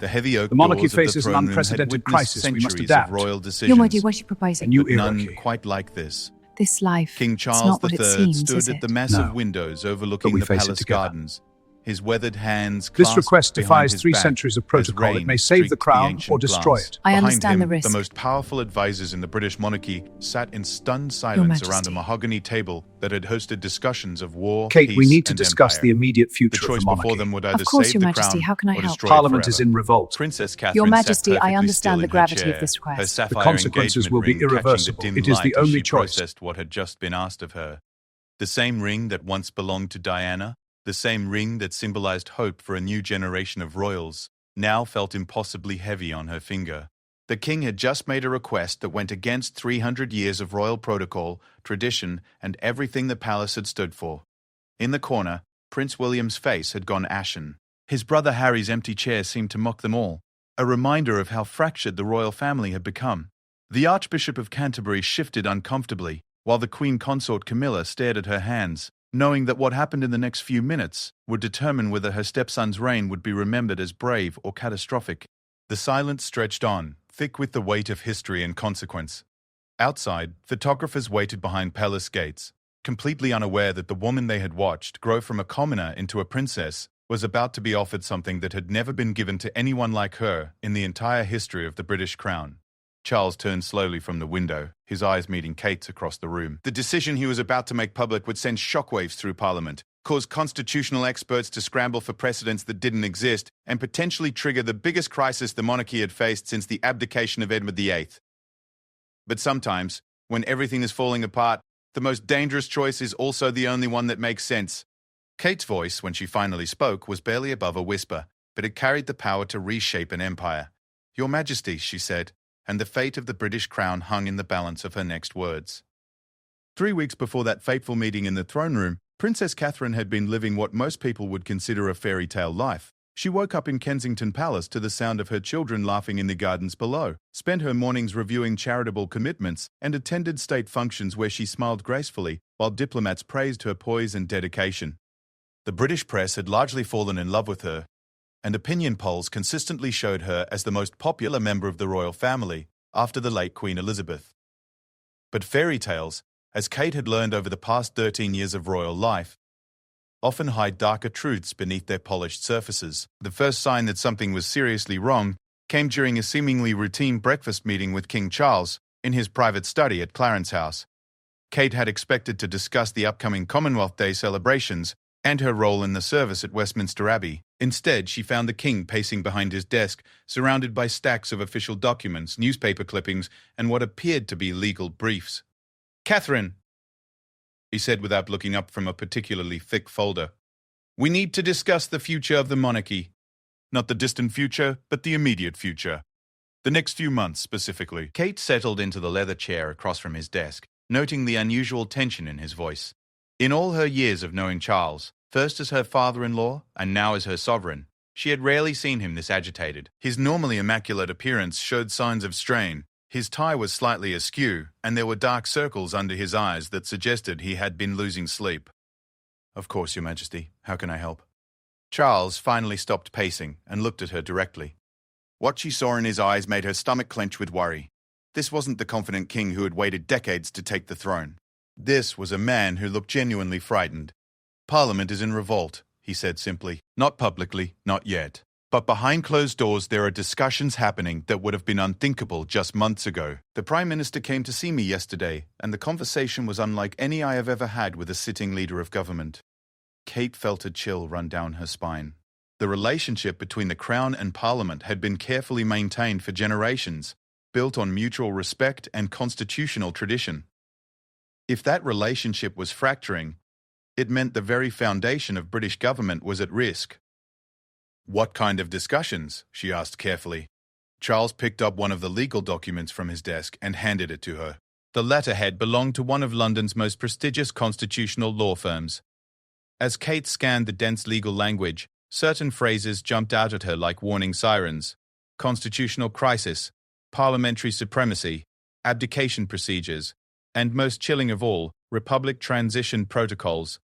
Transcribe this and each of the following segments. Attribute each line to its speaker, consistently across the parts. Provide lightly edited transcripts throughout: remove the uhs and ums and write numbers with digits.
Speaker 1: The heavy oak
Speaker 2: The monarchy
Speaker 1: doors of the
Speaker 2: faces an
Speaker 1: throne room had
Speaker 2: unprecedented
Speaker 1: witnessed
Speaker 2: crisis. We must
Speaker 1: centuries
Speaker 2: adapt.
Speaker 1: of royal
Speaker 3: Your
Speaker 1: decisions,
Speaker 3: Majesty, what are you proposing?
Speaker 2: A new
Speaker 1: but
Speaker 2: era,
Speaker 1: none
Speaker 2: Kate.
Speaker 1: quite like this.
Speaker 3: This life,
Speaker 1: King
Speaker 3: it's
Speaker 1: Charles
Speaker 3: not what it
Speaker 1: III
Speaker 3: seems,
Speaker 1: stood
Speaker 3: is
Speaker 1: at
Speaker 3: it?
Speaker 1: the massive
Speaker 2: No.
Speaker 1: windows
Speaker 2: But
Speaker 1: overlooking
Speaker 2: we
Speaker 1: the
Speaker 2: face it
Speaker 1: palace
Speaker 2: together.
Speaker 1: gardens, his weathered hands
Speaker 2: This
Speaker 1: clasped
Speaker 2: request
Speaker 1: behind
Speaker 2: defies
Speaker 1: his
Speaker 2: 3
Speaker 1: back
Speaker 2: centuries of
Speaker 1: as
Speaker 2: protocol. It
Speaker 1: rain
Speaker 2: may save the
Speaker 1: streaked
Speaker 2: crown
Speaker 1: ancient
Speaker 2: or destroy
Speaker 1: glass.
Speaker 2: it.
Speaker 3: I
Speaker 1: Behind
Speaker 3: understand
Speaker 1: him,
Speaker 3: the risk.
Speaker 1: the most powerful advisors in the British monarchy sat in stunned
Speaker 3: Your
Speaker 1: silence around a
Speaker 3: Majesty.
Speaker 1: mahogany table that had hosted discussions of war,
Speaker 2: Kate,
Speaker 1: peace,
Speaker 2: we need to
Speaker 1: and
Speaker 2: discuss
Speaker 1: empire.
Speaker 2: the immediate
Speaker 1: The
Speaker 2: future of
Speaker 1: choice
Speaker 2: the
Speaker 1: before
Speaker 2: monarchy.
Speaker 1: them would either
Speaker 3: Of course,
Speaker 1: save
Speaker 3: Your
Speaker 1: the
Speaker 3: Majesty,
Speaker 1: crown
Speaker 3: how can I
Speaker 1: or
Speaker 3: help?
Speaker 1: destroy
Speaker 2: Parliament
Speaker 1: it
Speaker 2: is
Speaker 1: forever.
Speaker 2: in revolt.
Speaker 1: Princess Catherine
Speaker 3: Your
Speaker 1: sat
Speaker 3: Majesty, I
Speaker 1: perfectly
Speaker 3: understand
Speaker 1: still
Speaker 3: the
Speaker 1: in her
Speaker 3: gravity
Speaker 1: chair,
Speaker 3: of this request.
Speaker 1: her
Speaker 3: The
Speaker 1: sapphire
Speaker 2: consequences
Speaker 1: engagement
Speaker 2: will be
Speaker 1: ring catching the
Speaker 2: irreversible.
Speaker 1: dim
Speaker 2: It is the
Speaker 1: light as
Speaker 2: only
Speaker 1: she
Speaker 2: choice.
Speaker 1: processed what had just been asked of her. The same ring that once belonged to Diana, the same ring that symbolized hope for a new generation of royals, now felt impossibly heavy on her finger. The king had just made a request that went against 300 years of royal protocol, tradition, and everything the palace had stood for. In the corner, Prince William's face had gone ashen. His brother Harry's empty chair seemed to mock them all, a reminder of how fractured the royal family had become. The Archbishop of Canterbury shifted uncomfortably, while the Queen Consort Camilla stared at her hands, knowing that what happened in the next few minutes would determine whether her stepson's reign would be remembered as brave or catastrophic. The silence stretched on, thick with the weight of history and consequence. Outside, photographers waited behind palace gates, completely unaware that the woman they had watched grow from a commoner into a princess was about to be offered something that had never been given to anyone like her in the entire history of the British crown. Charles turned slowly from the window, his eyes meeting Kate's across the room. The decision he was about to make public would send shockwaves through Parliament, cause constitutional experts to scramble for precedents that didn't exist, and potentially trigger the biggest crisis the monarchy had faced since the abdication of Edward VIII. But sometimes, when everything is falling apart, the most dangerous choice is also the only one that makes sense. Kate's voice, when she finally spoke, was barely above a whisper, but it carried the power to reshape an empire. "Your Majesty," she said, and the fate of the British crown hung in the balance of her next words. 3 weeks before that fateful meeting in the throne room, Princess Catherine had been living what most people would consider a fairy tale life. She woke up in Kensington Palace to the sound of her children laughing in the gardens below, spent her mornings reviewing charitable commitments, and attended state functions where she smiled gracefully, while diplomats praised her poise and dedication. The British press had largely fallen in love with her, and opinion polls consistently showed her as the most popular member of the royal family after the late Queen Elizabeth. But fairy tales, as Kate had learned over the past 13 years of royal life, often hide darker truths beneath their polished surfaces. The first sign that something was seriously wrong came during a seemingly routine breakfast meeting with King Charles in his private study at Clarence House. Kate had expected to discuss the upcoming Commonwealth Day celebrations and her role in the service at Westminster Abbey. Instead, she found the king pacing behind his desk, surrounded by stacks of official documents, newspaper clippings, and what appeared to be legal briefs. "Catherine," he said without looking up from a particularly thick folder, "we need to discuss the future of the monarchy. Not the distant future, but the immediate future. The next few months, specifically." Kate settled into the leather chair across from his desk, noting the unusual tension in his voice. In all her years of knowing Charles, first as her father-in-law and now as her sovereign, she had rarely seen him this agitated. His normally immaculate appearance showed signs of strain. His tie was slightly askew, and there were dark circles under his eyes that suggested he had been losing sleep. "Of course, Your Majesty. How can I help?" Charles finally stopped pacing and looked at her directly. What she saw in his eyes made her stomach clench with worry. This wasn't the confident king who had waited decades to take the throne. This was a man who looked genuinely frightened. "Parliament is in revolt," he said simply. "Not publicly, not yet. But behind closed doors there are discussions happening that would have been unthinkable just months ago. The Prime Minister came to see me yesterday, and the conversation was unlike any I have ever had with a sitting leader of government." Kate felt a chill run down her spine. The relationship between the Crown and Parliament had been carefully maintained for generations, built on mutual respect and constitutional tradition. If that relationship was fracturing, it meant the very foundation of British government was at risk. "What kind of discussions?" she asked carefully. Charles picked up one of the legal documents from his desk and handed it to her. The letterhead belonged to one of London's most prestigious constitutional law firms. As Kate scanned the dense legal language, certain phrases jumped out at her like warning sirens. Constitutional crisis, parliamentary supremacy, abdication procedures, and most chilling of all, republic transition protocols.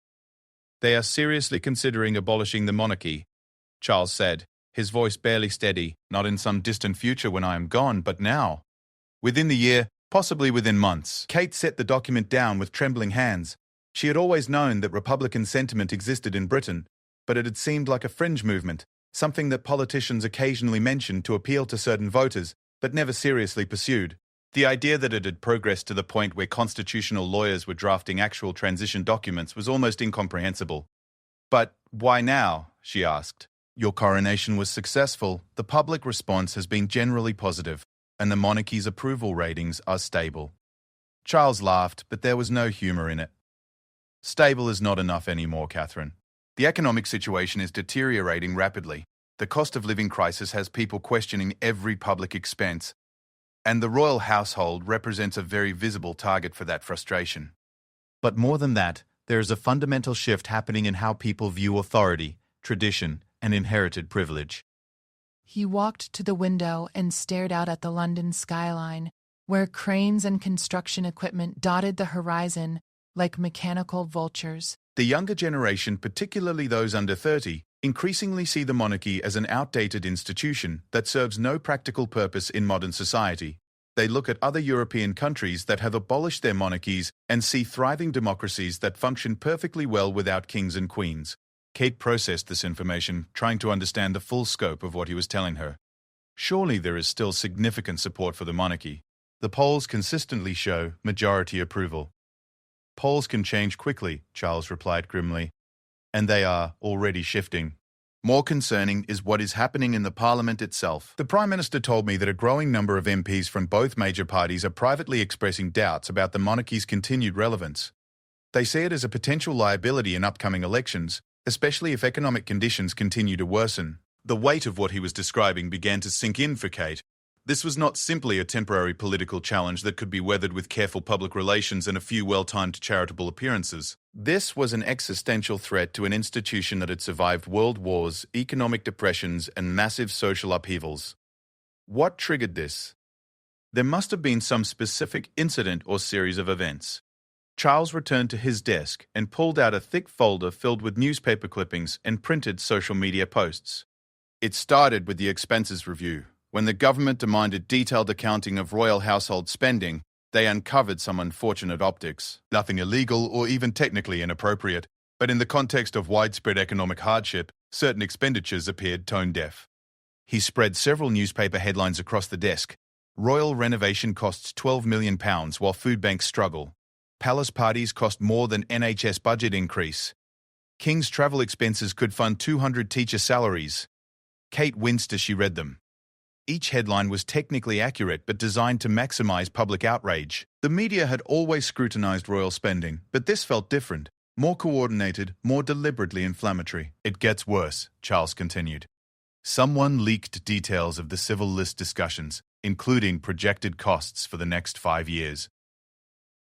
Speaker 1: "They are seriously considering abolishing the monarchy," Charles said, his voice barely steady, not in some distant future when I am gone, but now. Within the year, possibly within months. Kate set the document down with trembling hands. She had always known that Republican sentiment existed in Britain, but it had seemed like a fringe movement, something that politicians occasionally mentioned to appeal to certain voters, but never seriously pursued. The idea that it had progressed to the point where constitutional lawyers were drafting actual transition documents was almost incomprehensible. But why now? She asked. Your coronation was successful. The public response has been generally positive, and the monarchy's approval ratings are stable. Charles laughed, but there was no humor in it. Stable is not enough anymore, Catherine. The economic situation is deteriorating rapidly. The cost of living crisis has people questioning every public expense, and the royal household represents a very visible target for that frustration. But more than that, there is a fundamental shift happening in how people view authority, tradition, and inherited privilege.
Speaker 2: He walked to the window and stared out at the London skyline, where cranes and construction equipment dotted the horizon like mechanical vultures.
Speaker 1: The younger generation, particularly those under 30, increasingly see the monarchy as an outdated institution that serves no practical purpose in modern society. They look at other European countries that have abolished their monarchies and see thriving democracies that function perfectly well without kings and queens. Kate processed this information, trying to understand the full scope of what he was telling her. Surely there is still significant support for the monarchy. The polls consistently show majority approval. Polls can change quickly, Charles replied grimly, and they are already shifting. More concerning is what is happening in the Parliament itself. The Prime Minister told me that a growing number of MPs from both major parties are privately expressing doubts about the monarchy's continued relevance. They see it as a potential liability in upcoming elections, especially if economic conditions continue to worsen. The weight of what he was describing began to sink in for Kate. This was not simply a temporary political challenge that could be weathered with careful public relations and a few well-timed charitable appearances. This was an existential threat to an institution that had survived world wars, economic depressions, and massive social upheavals. What triggered this? There must have been some specific incident or series of events. Charles returned to his desk and pulled out a thick folder filled with newspaper clippings and printed social media posts. It started with the expenses review. When the government demanded detailed accounting of royal household spending, they uncovered some unfortunate optics. Nothing illegal or even technically inappropriate, but in the context of widespread economic hardship, certain expenditures appeared tone-deaf. He spread several newspaper headlines across the desk. Royal renovation costs £12 million while food banks struggle. Palace parties cost more than NHS budget increase. King's travel expenses could fund 200 teacher salaries. Kate winced as she read them. Each headline was technically accurate but designed to maximize public outrage. The media had always scrutinized royal spending, but this felt different, more coordinated, more deliberately inflammatory. It gets worse, Charles continued. Someone leaked details of the civil list discussions, including projected costs for the next 5 years.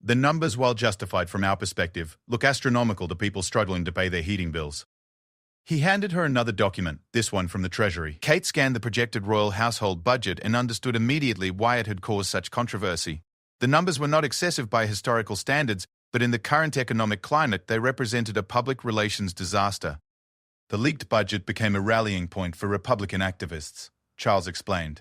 Speaker 1: The numbers, while justified from our perspective, look astronomical to people struggling to pay their heating bills. He handed her another document, this one from the Treasury. Kate scanned the projected royal household budget and understood immediately why it had caused such controversy. The numbers were not excessive by historical standards, but in the current economic climate, they represented a public relations disaster. The leaked budget became a rallying point for Republican activists, Charles explained.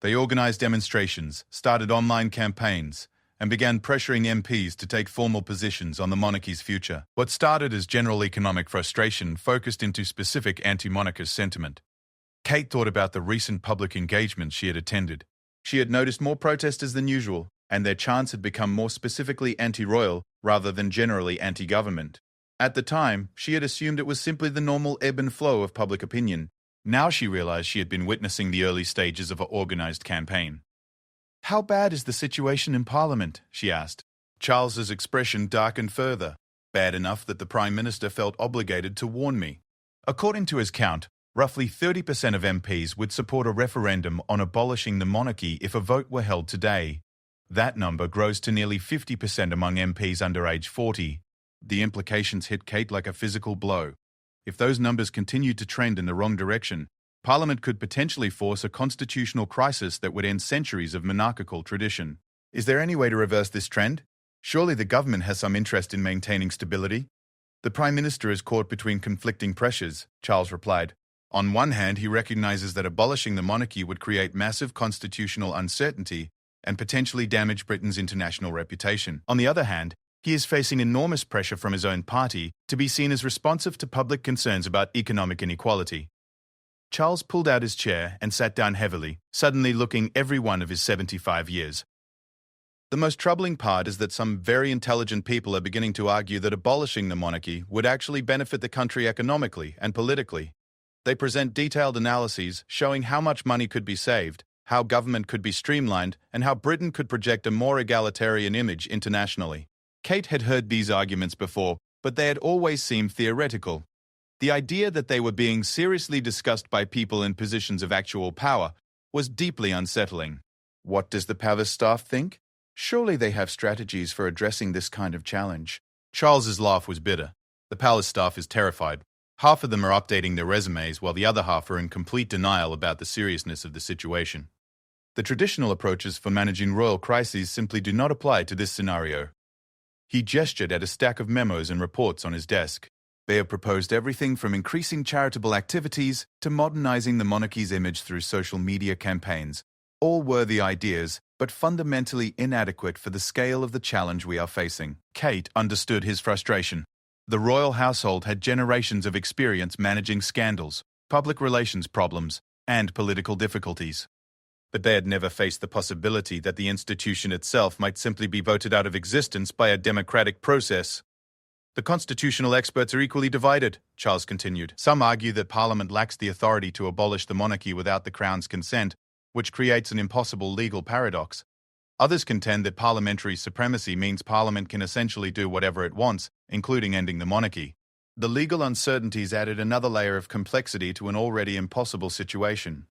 Speaker 1: They organized demonstrations, started online campaigns, and began pressuring MPs to take formal positions on the monarchy's future. What started as general economic frustration focused into specific anti-monarchist sentiment. Kate thought about the recent public engagements she had attended. She had noticed more protesters than usual, and their chants had become more specifically anti-royal rather than generally anti-government. At the time, she had assumed it was simply the normal ebb and flow of public opinion. Now she realized she had been witnessing the early stages of an organized campaign. "How bad is the situation in Parliament?" she asked. Charles's expression darkened further. "Bad enough that the Prime Minister felt obligated to warn me." According to his count, roughly 30% of MPs would support a referendum on abolishing the monarchy if a vote were held today. That number grows to nearly 50% among MPs under age 40. The implications hit Kate like a physical blow. If those numbers continued to trend in the wrong direction, Parliament could potentially force a constitutional crisis that would end centuries of monarchical tradition. Is there any way to reverse this trend? Surely the government has some interest in maintaining stability. The Prime Minister is caught between conflicting pressures, Charles replied. On one hand, he recognizes that abolishing the monarchy would create massive constitutional uncertainty and potentially damage Britain's international reputation. On the other hand, he is facing enormous pressure from his own party to be seen as responsive to public concerns about economic inequality. Charles pulled out his chair and sat down heavily, suddenly looking every one of his 75 years. The most troubling part is that some very intelligent people are beginning to argue that abolishing the monarchy would actually benefit the country economically and politically. They present detailed analyses showing how much money could be saved, how government could be streamlined, and how Britain could project a more egalitarian image internationally. Kate had heard these arguments before, but they had always seemed theoretical. The idea that they were being seriously discussed by people in positions of actual power was deeply unsettling. What does the palace staff think? Surely they have strategies for addressing this kind of challenge. Charles's laugh was bitter. The palace staff is terrified. Half of them are updating their resumes while the other half are in complete denial about the seriousness of the situation. The traditional approaches for managing royal crises simply do not apply to this scenario. He gestured at a stack of memos and reports on his desk. They have proposed everything from increasing charitable activities to modernizing the monarchy's image through social media campaigns. All worthy ideas, but fundamentally inadequate for the scale of the challenge we are facing. Kate understood his frustration. The royal household had generations of experience managing scandals, public relations problems, and political difficulties. But they had never faced the possibility that the institution itself might simply be voted out of existence by a democratic process. The constitutional experts are equally divided, Charles continued. Some argue that Parliament lacks the authority to abolish the monarchy without the Crown's consent, which creates an impossible legal paradox. Others contend that parliamentary supremacy means Parliament can essentially do whatever it wants, including ending the monarchy. The legal uncertainties added another layer of complexity to an already impossible situation.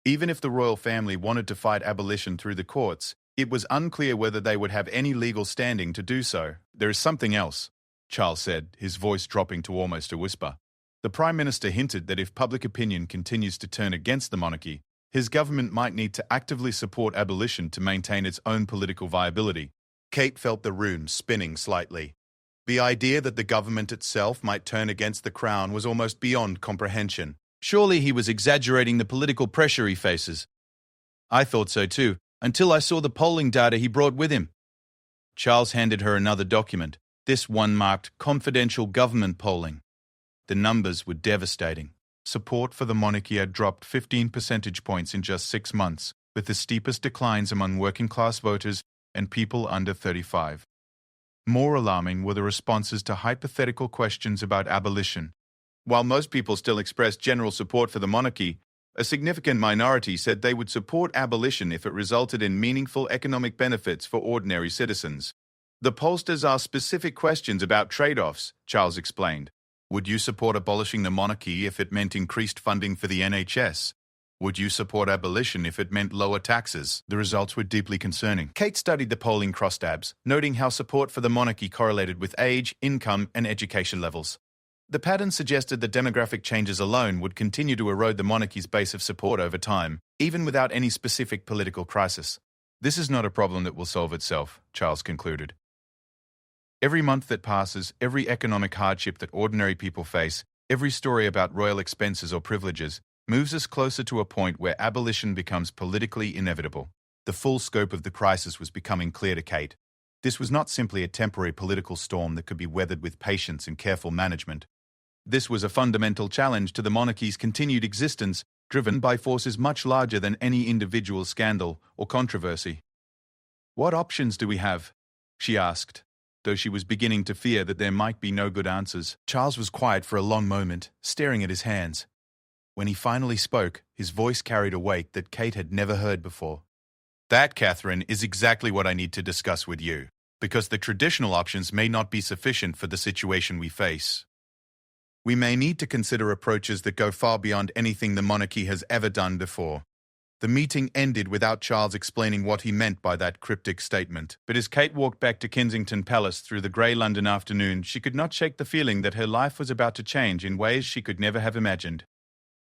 Speaker 1: Even if the royal family wanted to fight abolition through the courts, it was unclear whether they would have any legal standing to do so. There is something else, Charles said, his voice dropping to almost a whisper. The Prime Minister hinted that if public opinion continues to turn against the monarchy, his government might need to actively support abolition to maintain its own political viability. Kate felt the room spinning slightly. The idea that the government itself might turn against the Crown was almost beyond comprehension. Surely he was exaggerating the political pressure he faces. I thought so too, until I saw the polling data he brought with him. Charles handed her another document. This one marked confidential government polling. The numbers were devastating. Support for the monarchy had dropped 15 percentage points in just 6 months, with the steepest declines among working-class voters and people under 35. More alarming were the responses to hypothetical questions about abolition. While most people still expressed general support for the monarchy, a significant minority said they would support abolition if it resulted in meaningful economic benefits for ordinary citizens. The pollsters asked specific questions about trade-offs, Charles explained. Would you support abolishing the monarchy if it meant increased funding for the NHS? Would you support abolition if it meant lower taxes? The results were deeply concerning. Kate studied the polling crosstabs, noting how support for the monarchy correlated with age, income, and education levels. The pattern suggested that demographic changes alone would continue to erode the monarchy's base of support over time, even without any specific political crisis. This is not a problem that will solve itself, Charles concluded. Every month that passes, every economic hardship that ordinary people face, every story about royal expenses or privileges, moves us closer to a point where abolition becomes politically inevitable. The full scope of the crisis was becoming clear to Kate. This was not simply a temporary political storm that could be weathered with patience and careful management. This was a fundamental challenge to the monarchy's continued existence, driven by forces much larger than any individual scandal or controversy. "What options do we have?" she asked, though she was beginning to fear that there might be no good answers. Charles was quiet for a long moment, staring at his hands. When he finally spoke, his voice carried a weight that Kate had never heard before. "That, Catherine, is exactly what I need to discuss with you, because the traditional options may not be sufficient for the situation we face. We may need to consider approaches that go far beyond anything the monarchy has ever done before." The meeting ended without Charles explaining what he meant by that cryptic statement. But as Kate walked back to Kensington Palace through the grey London afternoon, she could not shake the feeling that her life was about to change in ways she could never have imagined.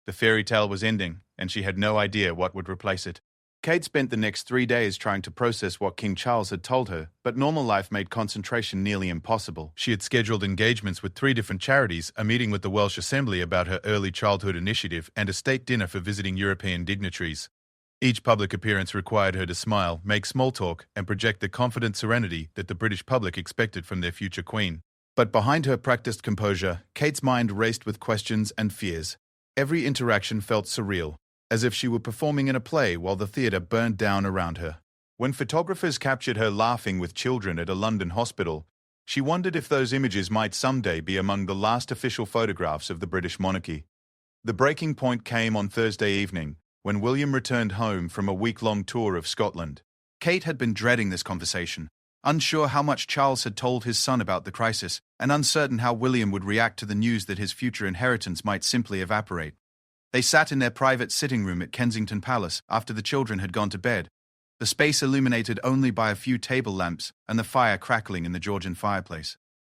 Speaker 1: The fairy tale was ending, and she had no idea what would replace it. Kate spent the next 3 days trying to process what King Charles had told her, but normal life made concentration nearly impossible. She had scheduled engagements with 3 different charities, a meeting with the Welsh Assembly about her early childhood initiative, and a state dinner for visiting European dignitaries. Each public appearance required her to smile, make small talk, and project the confident serenity that the British public expected from their future queen. But behind her practiced composure, Kate's mind raced with questions and fears. Every interaction felt surreal, as if she were performing in a play while the theatre burned down around her. When photographers captured her laughing with children at a London hospital, she wondered if those images might someday be among the last official photographs of the British monarchy. The breaking point came on Thursday evening, when William returned home from a week-long tour of Scotland. Kate had been dreading this conversation, unsure how much Charles had told his son about the crisis, and uncertain how William would react to the news that his future inheritance might simply evaporate. They sat in their private sitting room at Kensington Palace after the children had gone to bed, the space illuminated only by a few table lamps and the fire crackling in the Georgian fireplace.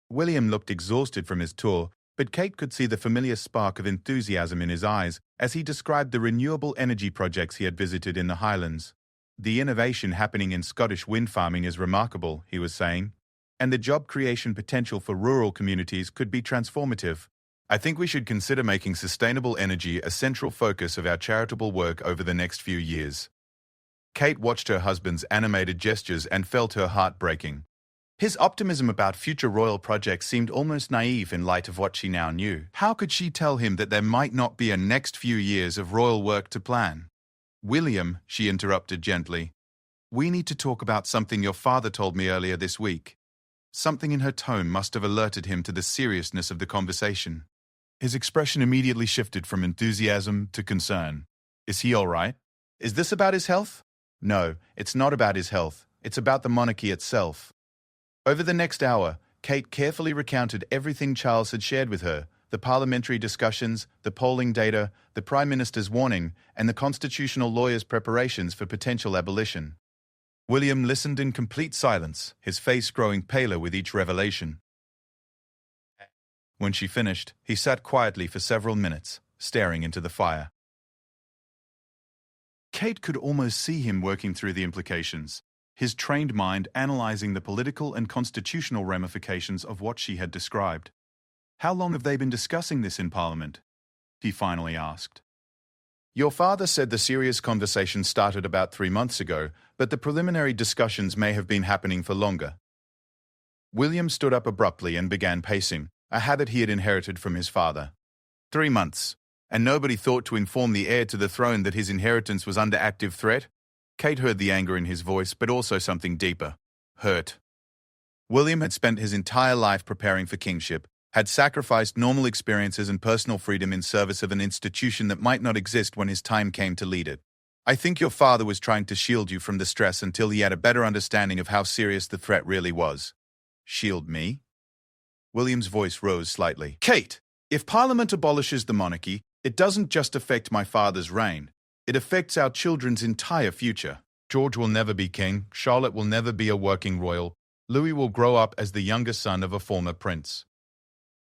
Speaker 1: William looked exhausted from his tour, but Kate could see the familiar spark of enthusiasm in his eyes as he described the renewable energy projects he had visited in the Highlands. The innovation happening in Scottish wind farming is remarkable, he was saying, and the job creation potential for rural communities could be transformative. I think we should consider making sustainable energy a central focus of our charitable work over the next few years. Kate watched her husband's animated gestures and felt her heart breaking. His optimism about future royal projects seemed almost naive in light of what she now knew. How could she tell him that there might not be a next few years of royal work to plan? "William," she interrupted gently, "we need to talk about something your father told me earlier this week." Something in her tone must have alerted him to the seriousness of the conversation. His expression immediately shifted from enthusiasm to concern. "Is he all right? Is this about his health?" "No, it's not about his health. It's about the monarchy itself." Over the next hour, Kate carefully recounted everything Charles had shared with her, the parliamentary discussions, the polling data, the Prime Minister's warning, and the constitutional lawyer's preparations for potential abolition. William listened in complete silence, his face growing paler with each revelation. When she finished, he sat quietly for several minutes, staring into the fire. Kate could almost see him working through the implications, his trained mind analyzing the political and constitutional ramifications of what she had described. "How long have they been discussing this in Parliament?" he finally asked. "Your father said the serious conversation started about 3 months ago, but the preliminary discussions may have been happening for longer." William stood up abruptly and began pacing, a habit he had inherited from his father. 3 months, and nobody thought to inform the heir to the throne that his inheritance was under active threat? Kate heard the anger in his voice, but also something deeper: hurt. William had spent his entire life preparing for kingship, had sacrificed normal experiences and personal freedom in service of an institution that might not exist when his time came to lead it. "I think your father was trying to shield you from the stress until he had a better understanding of how serious the threat really was." "Shield me?" William's voice rose slightly. "Kate, if Parliament abolishes the monarchy, it doesn't just affect my father's reign. It affects our children's entire future. George will never be king, Charlotte will never be a working royal, Louis will grow up as the younger son of a former prince."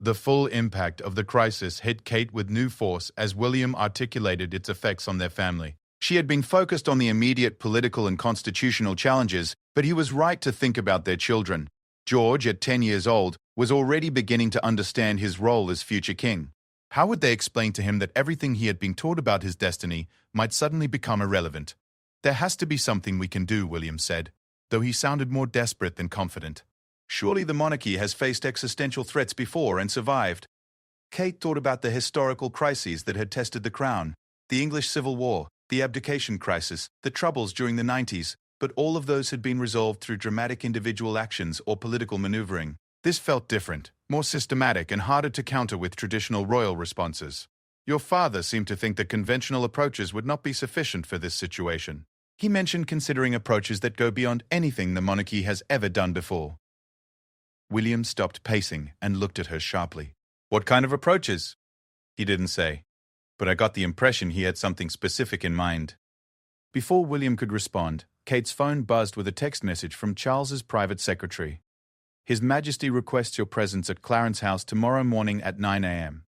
Speaker 1: The full impact of the crisis hit Kate with new force as William articulated its effects on their family. She had been focused on the immediate political and constitutional challenges, but he was right to think about their children. George, at 10 years old, was already beginning to understand his role as future king. How would they explain to him that everything he had been taught about his destiny might suddenly become irrelevant? "There has to be something we can do," William said, though he sounded more desperate than confident. "Surely the monarchy has faced existential threats before and survived." Kate thought about the historical crises that had tested the crown: the English Civil War, the abdication crisis, the Troubles during the 90s, but all of those had been resolved through dramatic individual actions or political maneuvering. This felt different, more systematic, and harder to counter with traditional royal responses. "Your father seemed to think that conventional approaches would not be sufficient for this situation. He mentioned considering approaches that go beyond anything the monarchy has ever done before." William stopped pacing and looked at her sharply. "What kind of approaches?" He didn't say, but I got the impression he had something specific in mind. Before William could respond, Kate's phone buzzed with a text message from Charles's private secretary. "His Majesty requests your presence at Clarence House tomorrow morning at 9 a.m.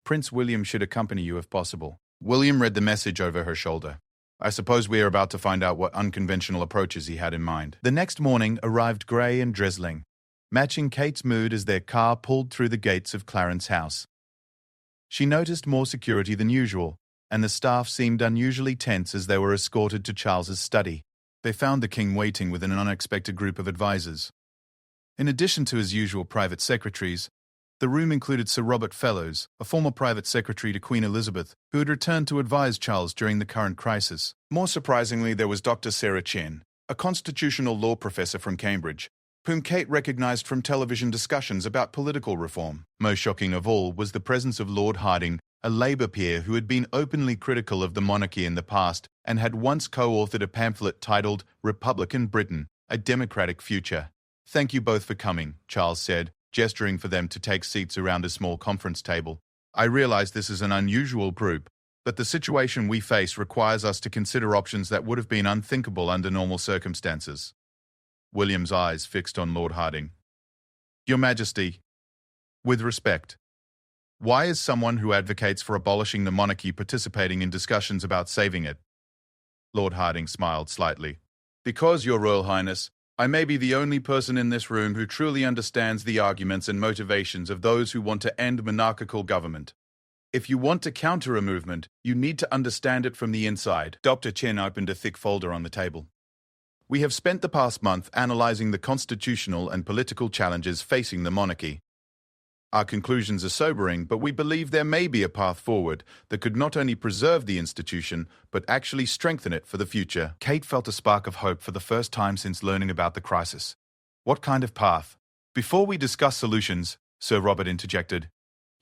Speaker 1: Prince William should accompany you if possible." William read the message over her shoulder. I suppose we are about to find out what unconventional approaches he had in mind. The next morning arrived grey and drizzling, matching Kate's mood as their car pulled through the gates of Clarence House. She noticed more security than usual, and the staff seemed unusually tense as they were escorted to Charles's study. They found the king waiting with an unexpected group of advisors. In addition to his usual private secretaries, the room included Sir Robert Fellows, a former private secretary to Queen Elizabeth, who had returned to advise Charles during the current crisis. More surprisingly, there was Dr. Sarah Chen, a constitutional law professor from Cambridge, whom Kate recognized from television discussions about political reform. Most shocking of all was the presence of Lord Hardinge, a Labour peer who had been openly critical of the monarchy in the past and had once co-authored a pamphlet titled Republican Britain, A Democratic Future. "Thank you both for coming," Charles said, gesturing for them to take seats around a small conference table. "I realize this is an unusual group, but the situation we face requires us to consider options that would have been unthinkable under normal circumstances." William's eyes fixed on Lord Hardinge. "Your Majesty, with respect, why is someone who advocates for abolishing the monarchy participating in discussions about saving it?" Lord Hardinge smiled slightly. "Because, Your Royal Highness, I may be the only person in this room who truly understands the arguments and motivations of those who want to end monarchical government. If you want to counter a movement, you need to understand it from the inside." Dr. Chen opened a thick folder on the table. "We have spent the past month analyzing the constitutional and political challenges facing the monarchy. Our conclusions are sobering, but we believe there may be a path forward that could not only preserve the institution, but actually strengthen it for the future." Kate felt a spark of hope for the first time since learning about the crisis. "What kind of path?" "Before we discuss solutions," Sir Robert interjected,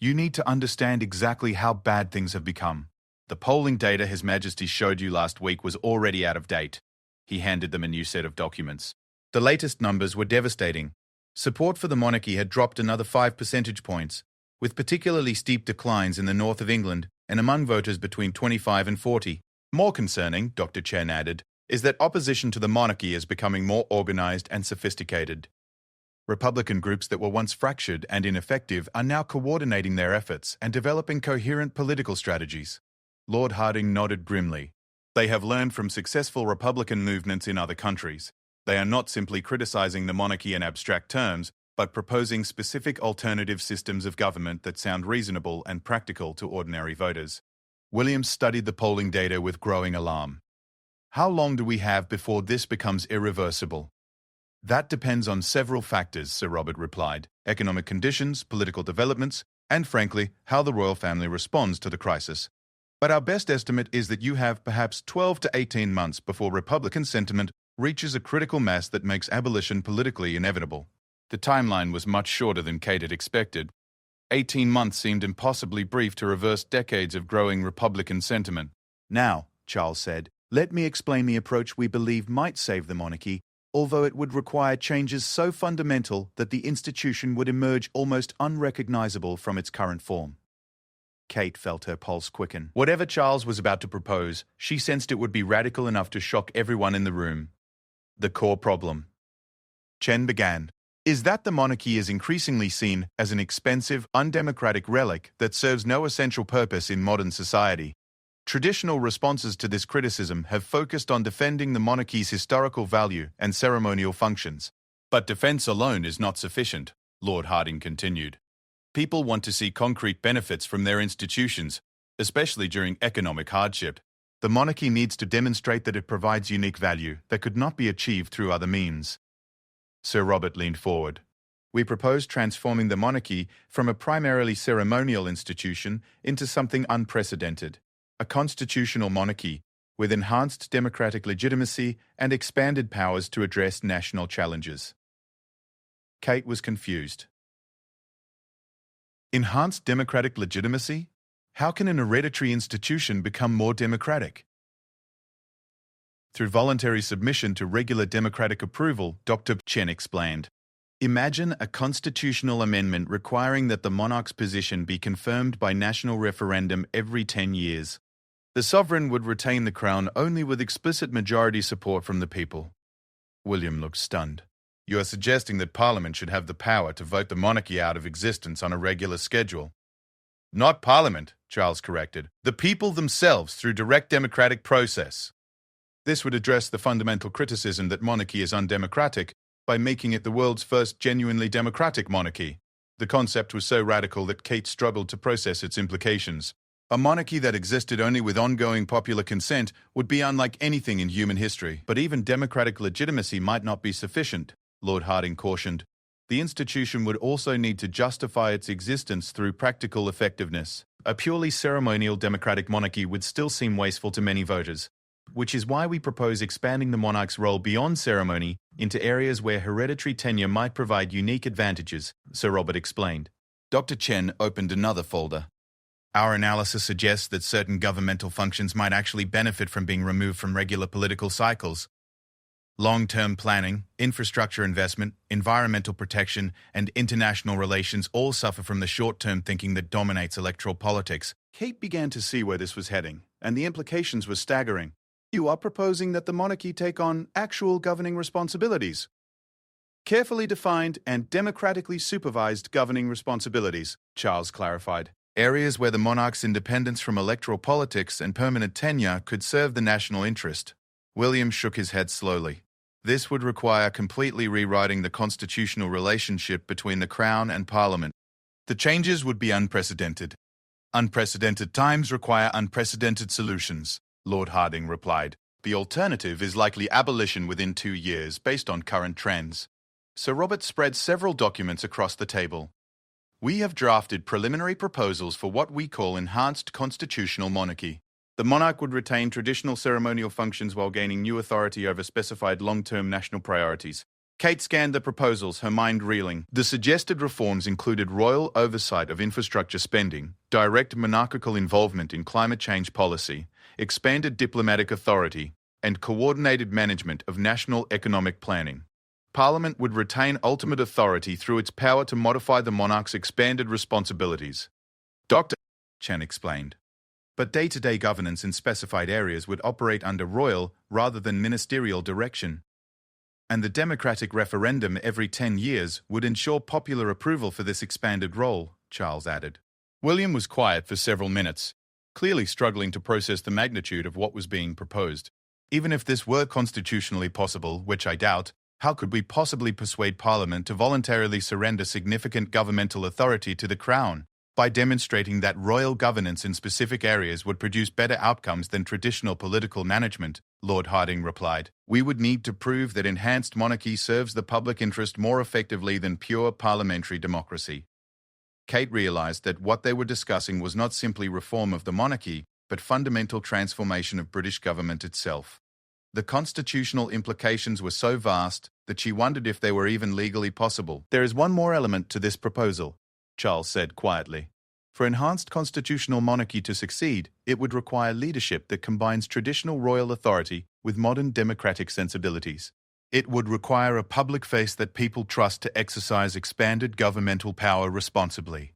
Speaker 1: "you need to understand exactly how bad things have become. The polling data His Majesty showed you last week was already out of date." He handed them a new set of documents. The latest numbers were devastating. Support for the monarchy had dropped another 5 percentage points, with particularly steep declines in the north of England and among voters between 25 and 40. "More concerning," Dr. Chen added, "is that opposition to the monarchy is becoming more organized and sophisticated. Republican groups that were once fractured and ineffective are now coordinating their efforts and developing coherent political strategies." Lord Hardinge nodded grimly. "They have learned from successful Republican movements in other countries. They are not simply criticizing the monarchy in abstract terms, but proposing specific alternative systems of government that sound reasonable and practical to ordinary voters." Williams studied the polling data with growing alarm. "How long do we have before this becomes irreversible?" "That depends on several factors," Sir Robert replied. "Economic conditions, political developments, and frankly, how the royal family responds to the crisis. But our best estimate is that you have perhaps 12 to 18 months before Republican sentiment reaches a critical mass that makes abolition politically inevitable." The timeline was much shorter than Kate had expected. 18 months seemed impossibly brief to reverse decades of growing Republican sentiment. "Now," Charles said, "let me explain the approach we believe might save the monarchy, although it would require changes so fundamental that the institution would emerge almost unrecognizable from its current form." Kate felt her pulse quicken. Whatever Charles was about to propose, she sensed it would be radical enough to shock everyone in the room. "The core problem," Chen began, "is that the monarchy is increasingly seen as an expensive, undemocratic relic that serves no essential purpose in modern society. Traditional responses to this criticism have focused on defending the monarchy's historical value and ceremonial functions. But defense alone is not sufficient," Lord Hardinge continued. "People want to see concrete benefits from their institutions, especially during economic hardship. The monarchy needs to demonstrate that it provides unique value that could not be achieved through other means." Sir Robert leaned forward. "We propose transforming the monarchy from a primarily ceremonial institution into something unprecedented, a constitutional monarchy with enhanced democratic legitimacy and expanded powers to address national challenges." Kate was confused. Enhanced democratic legitimacy? How can an hereditary institution become more democratic? "Through voluntary submission to regular democratic approval," Dr. Chen explained. "Imagine a constitutional amendment requiring that the monarch's position be confirmed by national referendum every 10 years. The sovereign would retain the crown only with explicit majority support from the people." William looked stunned. "You are suggesting that Parliament should have the power to vote the monarchy out of existence on a regular schedule." "Not Parliament," Charles corrected. "The people themselves through direct democratic process." This would address the fundamental criticism that monarchy is undemocratic by making it the world's first genuinely democratic monarchy. The concept was so radical that Kate struggled to process its implications. A monarchy that existed only with ongoing popular consent would be unlike anything in human history. But even democratic legitimacy might not be sufficient, Lord Harding cautioned. The institution would also need to justify its existence through practical effectiveness. A purely ceremonial democratic monarchy would still seem wasteful to many voters, which is why we propose expanding the monarch's role beyond ceremony into areas where hereditary tenure might provide unique advantages, Sir Robert explained. Dr. Chen opened another folder. Our analysis suggests that certain governmental functions might actually benefit from being removed from regular political cycles. Long-term planning, infrastructure investment, environmental protection, and international relations all suffer from the short-term thinking that dominates electoral politics. Kate began to see where this was heading, and the implications were staggering. You are proposing that the monarchy take on actual governing responsibilities. Carefully defined and democratically supervised governing responsibilities, Charles clarified. Areas where the monarch's independence from electoral politics and permanent tenure could serve the national interest. William shook his head slowly. This would require completely rewriting the constitutional relationship between the Crown and Parliament. The changes would be unprecedented. Unprecedented times require unprecedented solutions, Lord Harding replied. The alternative is likely abolition within 2 years based on current trends. Sir Robert spread several documents across the table. We have drafted preliminary proposals for what we call enhanced constitutional monarchy. The monarch would retain traditional ceremonial functions while gaining new authority over specified long-term national priorities. Kate scanned the proposals, her mind reeling. The suggested reforms included royal oversight of infrastructure spending, direct monarchical involvement in climate change policy, expanded diplomatic authority, and coordinated management of national economic planning. Parliament would retain ultimate authority through its power to modify the monarch's expanded responsibilities. Dr. Chen explained. But day-to-day governance in specified areas would operate under royal rather than ministerial direction. And the democratic referendum every 10 years would ensure popular approval for this expanded role, Charles added. William was quiet for several minutes, clearly struggling to process the magnitude of what was being proposed. Even if this were constitutionally possible, which I doubt, how could we possibly persuade Parliament to voluntarily surrender significant governmental authority to the Crown? By demonstrating that royal governance in specific areas would produce better outcomes than traditional political management, Lord Harding replied. We would need to prove that enhanced monarchy serves the public interest more effectively than pure parliamentary democracy. Kate realized that what they were discussing was not simply reform of the monarchy, but fundamental transformation of British government itself. The constitutional implications were so vast that she wondered if they were even legally possible. There is one more element to this proposal, Charles said quietly. For enhanced constitutional monarchy to succeed, it would require leadership that combines traditional royal authority with modern democratic sensibilities. It would require a public face that people trust to exercise expanded governmental power responsibly.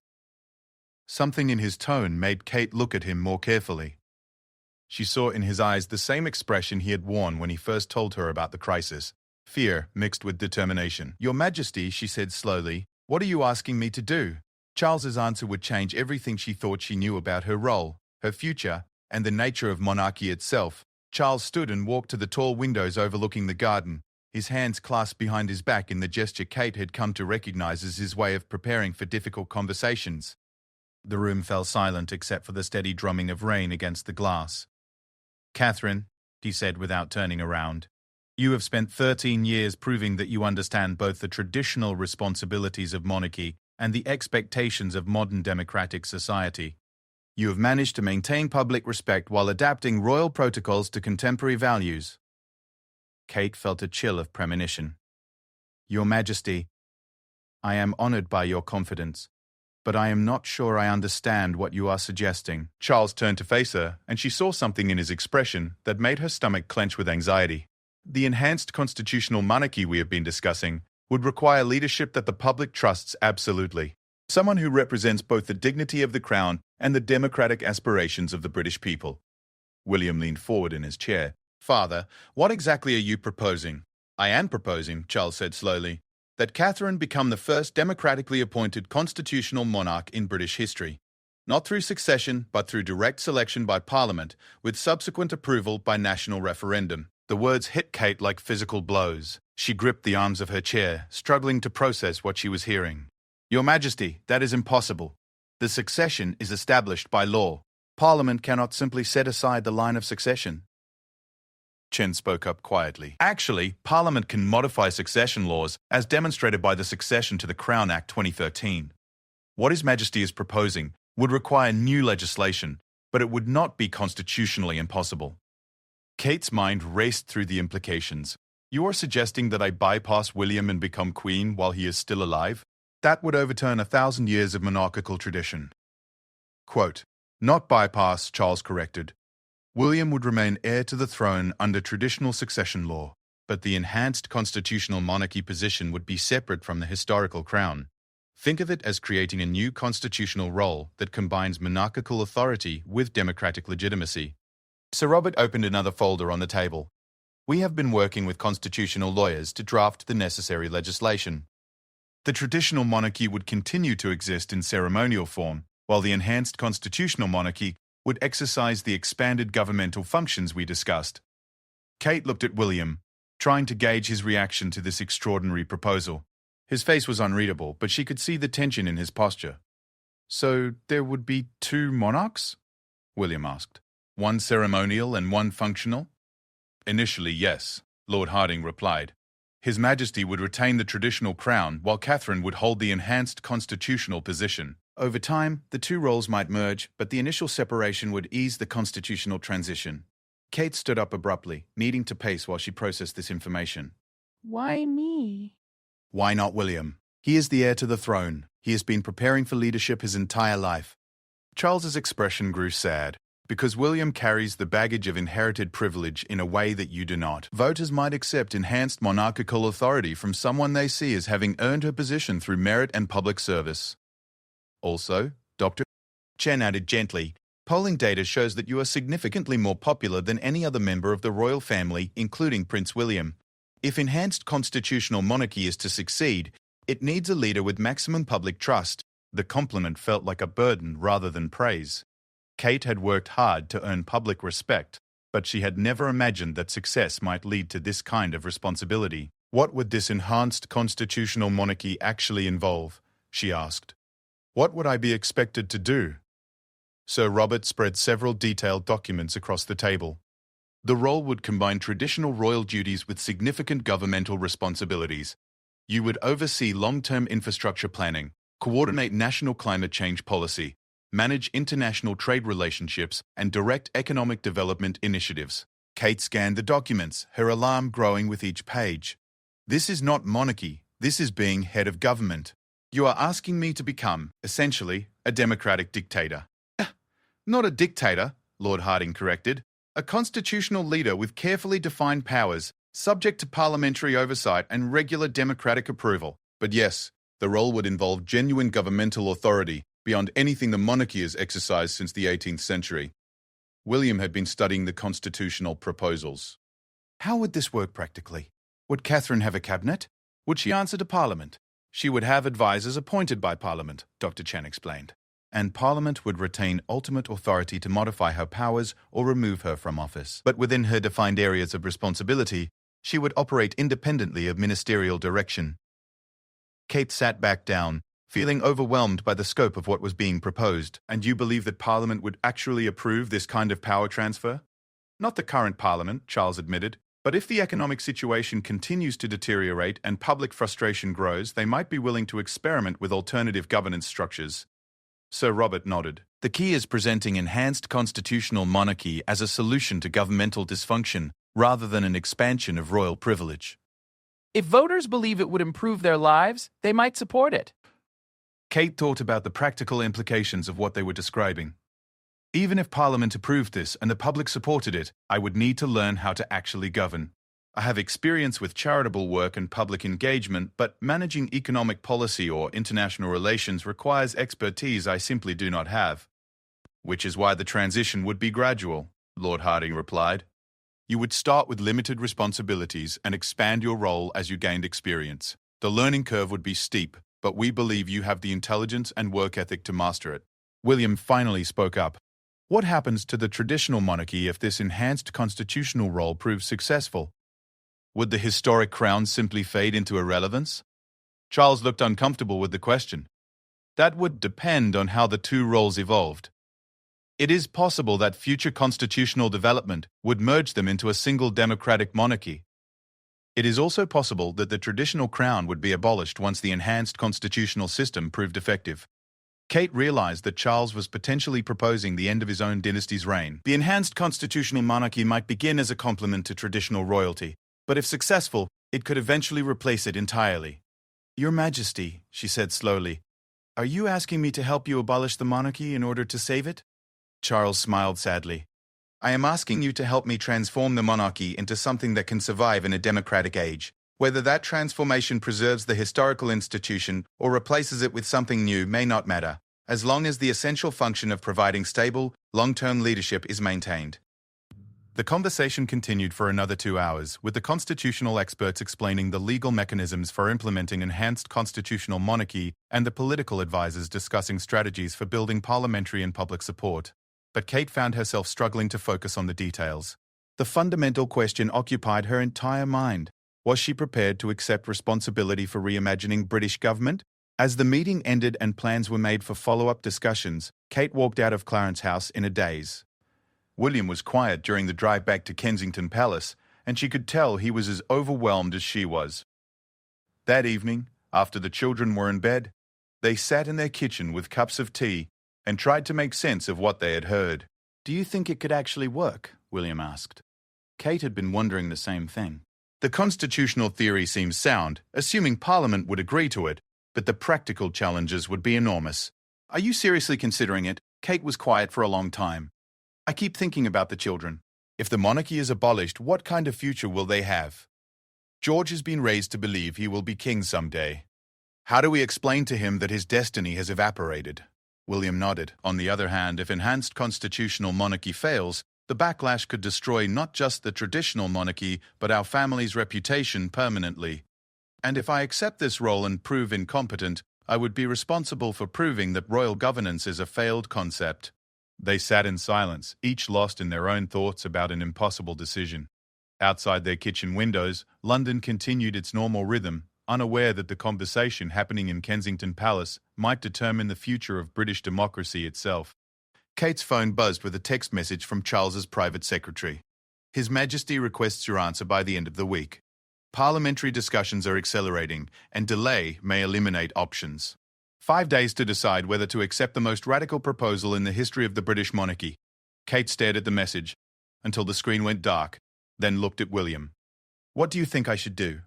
Speaker 1: Something in his tone made Kate look at him more carefully. She saw in his eyes the same expression he had worn when he first told her about the crisis, fear mixed with determination. Your Majesty, she said slowly, what are you asking me to do? Charles's answer would change everything she thought she knew about her role, her future, and the nature of monarchy itself. Charles stood and walked to the tall windows overlooking the garden, his hands clasped behind his back in the gesture Kate had come to recognize as his way of preparing for difficult conversations. The room fell silent except for the steady drumming of rain against the glass. Catherine, he said without turning around, you have spent 13 years proving that you understand both the traditional responsibilities of monarchy and the expectations of modern democratic society. You have managed to maintain public respect while adapting royal protocols to contemporary values. Kate felt a chill of premonition. Your Majesty, I am honored by your confidence, but I am not sure I understand what you are suggesting. Charles turned to face her, and she saw something in his expression that made her stomach clench with anxiety. The enhanced constitutional monarchy we have been discussing would require leadership that the public trusts absolutely. Someone who represents both the dignity of the Crown and the democratic aspirations of the British people. William leaned forward in his chair. Father, what exactly are you proposing? I am proposing, Charles said slowly, that Catherine become the first democratically appointed constitutional monarch in British history. Not through succession, but through direct selection by Parliament, with subsequent approval by national referendum. The words hit Kate like physical blows. She gripped the arms of her chair, struggling to process what she was hearing. Your Majesty, that is impossible. The succession is established by law. Parliament cannot simply set aside the line of succession. Chen spoke up quietly. Actually, Parliament can modify succession laws, as demonstrated by the Succession to the Crown Act 2013. What His Majesty is proposing would require new legislation, but it would not be constitutionally impossible. Kate's mind raced through the implications. You are suggesting that I bypass William and become Queen while he is still alive? That would overturn 1,000 years of monarchical tradition. Quote, not bypass, Charles corrected. William would remain heir to the throne under traditional succession law, but the enhanced constitutional monarchy position would be separate from the historical crown. Think of it as creating a new constitutional role that combines monarchical authority with democratic legitimacy. Sir Robert opened another folder on the table. We have been working with constitutional lawyers to draft the necessary legislation. The traditional monarchy would continue to exist in ceremonial form, while the enhanced constitutional monarchy would exercise the expanded governmental functions we discussed. Kate looked at William, trying to gauge his reaction to this extraordinary proposal. His face was unreadable, but she could see the tension in his posture. So there would be 2 monarchs? William asked. One ceremonial and one functional? Initially, yes, Lord Harding replied. His Majesty would retain the traditional crown, while Catherine would hold the enhanced constitutional position. Over time, the 2 roles might merge, but the initial separation would ease the constitutional transition. Kate stood up abruptly, needing to pace while she processed this information.
Speaker 2: Why me?
Speaker 1: Why not William? He is the heir to the throne. He has been preparing for leadership his entire life. Charles's expression grew sad. Because William carries the baggage of inherited privilege in a way that you do not. Voters might accept enhanced monarchical authority from someone they see as having earned her position through merit and public service. Also, Dr. Chen added gently, polling data shows that you are significantly more popular than any other member of the royal family, including Prince William. If enhanced constitutional monarchy is to succeed, it needs a leader with maximum public trust. The compliment felt like a burden rather than praise. Kate had worked hard to earn public respect, but she had never imagined that success might lead to this kind of responsibility. What would this enhanced constitutional monarchy actually involve? She asked. What would I be expected to do? Sir Robert spread several detailed documents across the table. The role would combine traditional royal duties with significant governmental responsibilities. You would oversee long-term infrastructure planning, coordinate national climate change policy, manage international trade relationships, and direct economic development initiatives. Kate scanned the documents, her alarm growing with each page. This is not monarchy, this is being head of government. You are asking me to become, essentially, a democratic dictator. Not a dictator, Lord Harding corrected. A constitutional leader with carefully defined powers, subject to parliamentary oversight and regular democratic approval. But yes, the role would involve genuine governmental authority, beyond anything the monarchy has exercised since the 18th century. William had been studying the constitutional proposals. How would this work practically? Would Catherine have a cabinet? Would she answer to Parliament? She would have advisers appointed by Parliament, Dr. Chen explained. And Parliament would retain ultimate authority to modify her powers or remove her from office. But within her defined areas of responsibility, she would operate independently of ministerial direction. Kate sat back down, feeling overwhelmed by the scope of what was being proposed. And you believe that Parliament would actually approve this kind of power transfer? Not the current Parliament, Charles admitted, but if the economic situation continues to deteriorate and public frustration grows, they might be willing to experiment with alternative governance structures. Sir Robert nodded. The key is presenting enhanced constitutional monarchy as a solution to governmental dysfunction, rather than an expansion of royal privilege.
Speaker 3: If voters believe it would improve their lives, they might support it.
Speaker 1: Kate thought about the practical implications of what they were describing. Even if Parliament approved this and the public supported it, I would need to learn how to actually govern. I have experience with charitable work and public engagement, but managing economic policy or international relations requires expertise I simply do not have. Which is why the transition would be gradual, Lord Harding replied. You would start with limited responsibilities and expand your role as you gained experience. The learning curve would be steep, but we believe you have the intelligence and work ethic to master it. William finally spoke up. What happens to the traditional monarchy if this enhanced constitutional role proves successful? Would the historic crown simply fade into irrelevance? Charles looked uncomfortable with the question. That would depend on how the two roles evolved. It is possible that future constitutional development would merge them into a single democratic monarchy. It is also possible that the traditional crown would be abolished once the enhanced constitutional system proved effective. Kate realized that Charles was potentially proposing the end of his own dynasty's reign. The enhanced constitutional monarchy might begin as a complement to traditional royalty, but if successful, it could eventually replace it entirely. Your Majesty, she said slowly, are you asking me to help you abolish the monarchy in order to save it? Charles smiled sadly. I am asking you to help me transform the monarchy into something that can survive in a democratic age. Whether that transformation preserves the historical institution or replaces it with something new may not matter, as long as the essential function of providing stable, long-term leadership is maintained. The conversation continued for another 2 hours, with the constitutional experts explaining the legal mechanisms for implementing enhanced constitutional monarchy and the political advisors discussing strategies for building parliamentary and public support. But Kate found herself struggling to focus on the details. The fundamental question occupied her entire mind. Was she prepared to accept responsibility for reimagining British government? As the meeting ended and plans were made for follow-up discussions, Kate walked out of Clarence House in a daze. William was quiet during the drive back to Kensington Palace, and she could tell he was as overwhelmed as she was. That evening, after the children were in bed, they sat in their kitchen with cups of tea and tried to make sense of what they had heard. Do you think it could actually work? William asked. Kate had been wondering the same thing. The constitutional theory seems sound, assuming Parliament would agree to it, but the practical challenges would be enormous. Are you seriously considering it? Kate was quiet for a long time. I keep thinking about the children. If the monarchy is abolished, what kind of future will they have? George has been raised to believe he will be king someday. How do we explain to him that his destiny has evaporated? William nodded. On the other hand, if enhanced constitutional monarchy fails, the backlash could destroy not just the traditional monarchy, but our family's reputation permanently. And if I accept this role and prove incompetent, I would be responsible for proving that royal governance is a failed concept. They sat in silence, each lost in their own thoughts about an impossible decision. Outside their kitchen windows, London continued its normal rhythm, unaware that the conversation happening in Kensington Palace might determine the future of British democracy itself. Kate's phone buzzed with a text message from Charles's private secretary. His Majesty requests your answer by the end of the week. Parliamentary discussions are accelerating, and delay may eliminate options. 5 days to decide whether to accept the most radical proposal in the history of the British monarchy. Kate stared at the message until the screen went dark, then looked at William. What do you think I should do?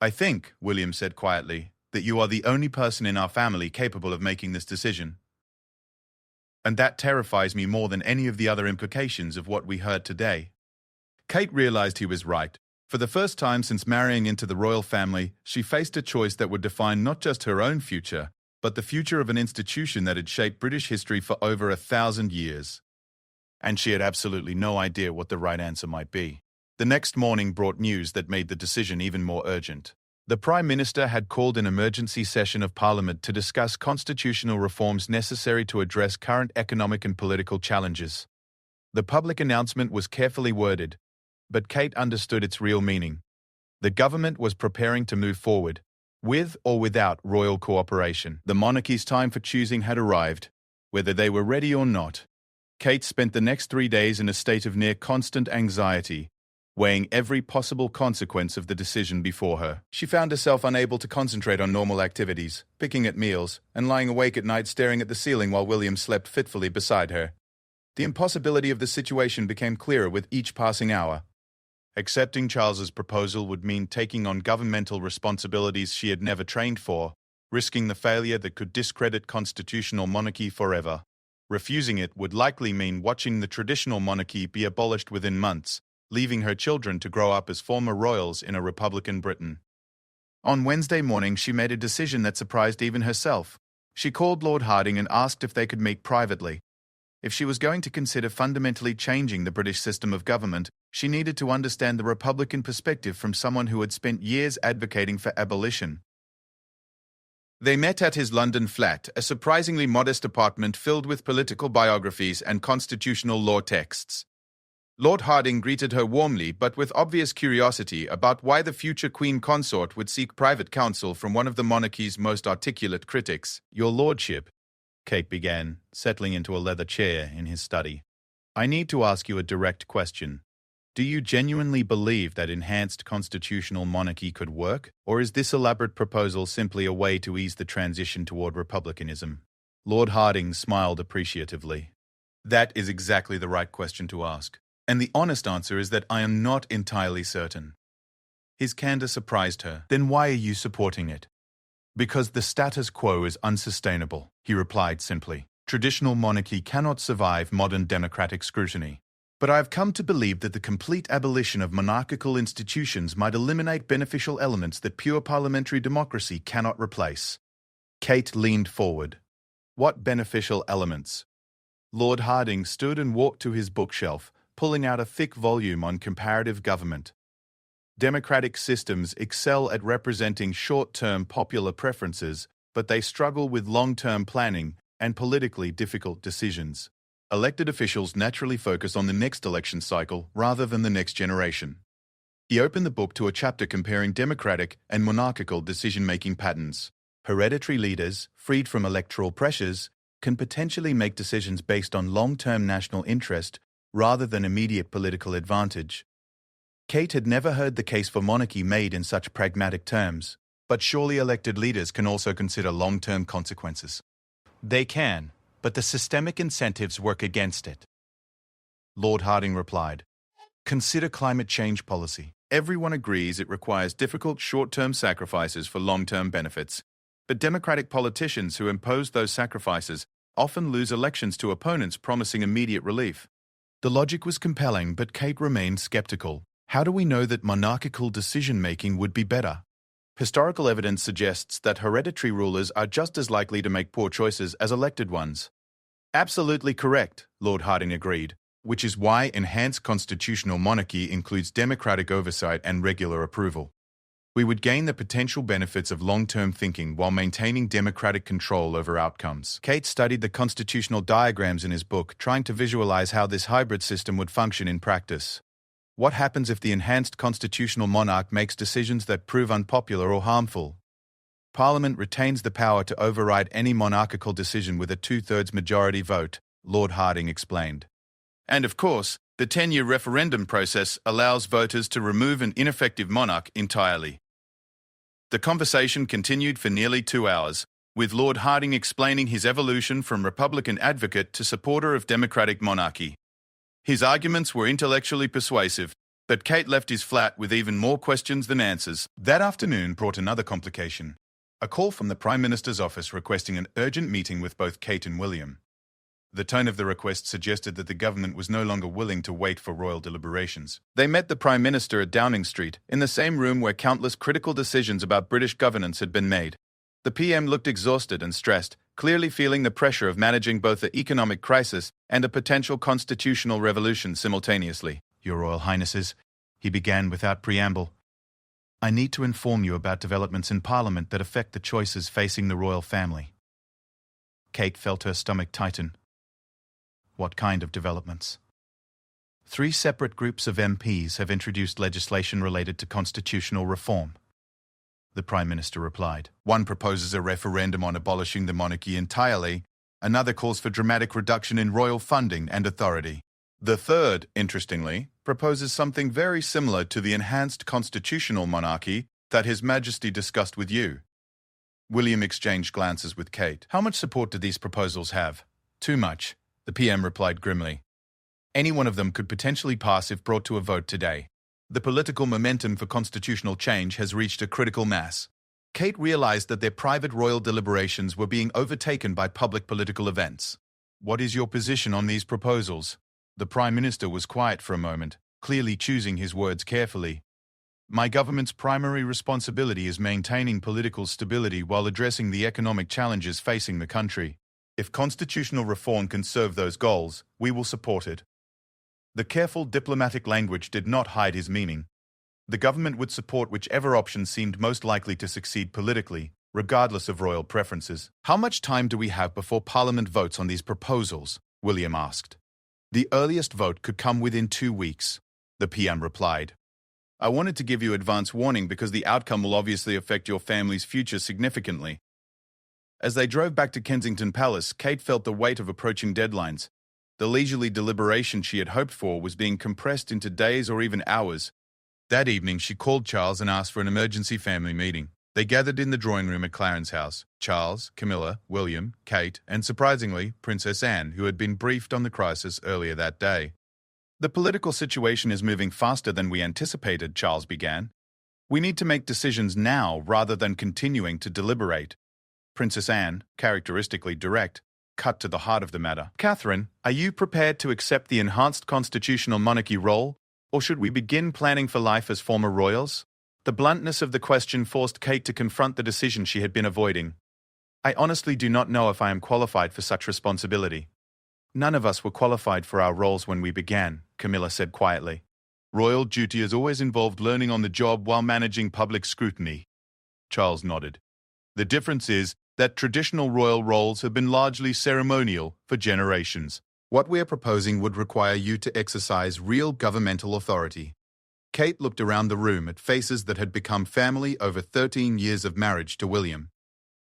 Speaker 1: I think, William said quietly, that you are the only person in our family capable of making this decision. And that terrifies me more than any of the other implications of what we heard today. Kate realized he was right. For the first time since marrying into the royal family, she faced a choice that would define not just her own future, but the future of an institution that had shaped British history for over 1,000 years. And she had absolutely no idea what the right answer might be. The next morning brought news that made the decision even more urgent. The Prime Minister had called an emergency session of Parliament to discuss constitutional reforms necessary to address current economic and political challenges. The public announcement was carefully worded, but Kate understood its real meaning. The government was preparing to move forward, with or without royal cooperation. The monarchy's time for choosing had arrived, whether they were ready or not. Kate spent the next 3 days in a state of near constant anxiety, weighing every possible consequence of the decision before her. She found herself unable to concentrate on normal activities, picking at meals, and lying awake at night staring at the ceiling while William slept fitfully beside her. The impossibility of the situation became clearer with each passing hour. Accepting Charles's proposal would mean taking on governmental responsibilities she had never trained for, risking the failure that could discredit constitutional monarchy forever. Refusing it would likely mean watching the traditional monarchy be abolished within months, leaving her children to grow up as former royals in a Republican Britain. On Wednesday morning, she made a decision that surprised even herself. She called Lord Hardinge and asked if they could meet privately. If she was going to consider fundamentally changing the British system of government, she needed to understand the Republican perspective from someone who had spent years advocating for abolition. They met at his London flat, a surprisingly modest apartment filled with political biographies and constitutional law texts. Lord Hardinge greeted her warmly but with obvious curiosity about why the future Queen Consort would seek private counsel from one of the monarchy's most articulate critics. "Your Lordship," Kate began, settling into a leather chair in his study. "I need to ask you a direct question. Do you genuinely believe that enhanced constitutional monarchy could work, or is this elaborate proposal simply a way to ease the transition toward republicanism?" Lord Hardinge smiled appreciatively. "That is exactly the right question to ask. And the honest answer is that I am not entirely certain." His candor surprised her. "Then why are you supporting it?" "Because the status quo is unsustainable," he replied simply. "Traditional monarchy cannot survive modern democratic scrutiny. But I have come to believe that the complete abolition of monarchical institutions might eliminate beneficial elements that pure parliamentary democracy cannot replace." Kate leaned forward. "What beneficial elements?" Lord Hardinge stood and walked to his bookshelf, pulling out a thick volume on comparative government. "Democratic systems excel at representing short-term popular preferences, but they struggle with long-term planning and politically difficult decisions. Elected officials naturally focus on the next election cycle rather than the next generation." He opened the book to a chapter comparing democratic and monarchical decision-making patterns. Hereditary leaders, freed from electoral pressures, can potentially make decisions based on long-term national interest rather than immediate political advantage. Kate had never heard the case for monarchy made in such pragmatic terms, but surely elected leaders can also consider long-term consequences. "They can, but the systemic incentives work against it," Lord Hardinge replied. "Consider climate change policy. Everyone agrees it requires difficult short-term sacrifices for long-term benefits, but democratic politicians who impose those sacrifices often lose elections to opponents promising immediate relief." The logic was compelling, but Kate remained skeptical. How do we know that monarchical decision-making would be better? Historical evidence suggests that hereditary rulers are just as likely to make poor choices as elected ones. "Absolutely correct," Lord Hardinge agreed, "which is why enhanced constitutional monarchy includes democratic oversight and regular approval. We would gain the potential benefits of long-term thinking while maintaining democratic control over outcomes." Kate studied the constitutional diagrams in his book, trying to visualize how this hybrid system would function in practice. What happens if the enhanced constitutional monarch makes decisions that prove unpopular or harmful? Parliament retains the power to override any monarchical decision with a 2/3 majority vote, Lord Hardinge explained. And of course, the 10-year referendum process allows voters to remove an ineffective monarch entirely. The conversation continued for nearly 2 hours, with Lord Hardinge explaining his evolution from Republican advocate to supporter of democratic monarchy. His arguments were intellectually persuasive, but Kate left his flat with even more questions than answers. That afternoon brought another complication: a call from the Prime Minister's office requesting an urgent meeting with both Kate and William. The tone of the request suggested that the government was no longer willing to wait for royal deliberations. They met the Prime Minister at Downing Street, in the same room where countless critical decisions about British governance had been made. The PM looked exhausted and stressed, clearly feeling the pressure of managing both the economic crisis and a potential constitutional revolution simultaneously. "Your Royal Highnesses," he began without preamble, "I need to inform you about developments in Parliament that affect the choices facing the royal family." Kate felt her stomach tighten. "What kind of developments?" 3 separate groups of MPs have introduced legislation related to constitutional reform," the Prime Minister replied. "One proposes a referendum on abolishing the monarchy entirely, another calls for dramatic reduction in royal funding and authority. The third, interestingly, proposes something very similar to the enhanced constitutional monarchy that His Majesty discussed with you." William exchanged glances with Kate. "How much support do these proposals have?" "Too much," the PM replied grimly. "Any one of them could potentially pass if brought to a vote today. The political momentum for constitutional change has reached a critical mass." Kate realized that their private royal deliberations were being overtaken by public political events. "What is your position on these proposals?" The Prime Minister was quiet for a moment, clearly choosing his words carefully. "My government's primary responsibility is maintaining political stability while addressing the economic challenges facing the country. If constitutional reform can serve those goals, we will support it." The careful diplomatic language did not hide his meaning. The government would support whichever option seemed most likely to succeed politically, regardless of royal preferences. How much time do we have before Parliament votes on these proposals? William asked. The earliest vote could come within 2 weeks, the PM replied. I wanted to give you advance warning because the outcome will obviously affect your family's future significantly. As they drove back to Kensington Palace, Kate felt the weight of approaching deadlines. The leisurely deliberation she had hoped for was being compressed into days or even hours. That evening, she called Charles and asked for an emergency family meeting. They gathered in the drawing room at Clarence's house. Charles, Camilla, William, Kate, and surprisingly, Princess Anne, who had been briefed on the crisis earlier that day. The political situation is moving faster than we anticipated, Charles began. We need to make decisions now rather than continuing to deliberate. Princess Anne, characteristically direct, cut to the heart of the matter. Catherine, are you prepared to accept the enhanced constitutional monarchy role, or should we begin planning for life as former royals? The bluntness of the question forced Kate to confront the decision she had been avoiding. I honestly do not know if I am qualified for such responsibility. None of us were qualified for our roles when we began, Camilla said quietly. Royal duty has always involved learning on the job while managing public scrutiny. Charles nodded. The difference is that traditional royal roles have been largely ceremonial for generations. What we are proposing would require you to exercise real governmental authority. Kate looked around the room at faces that had become family over 13 years of marriage to William.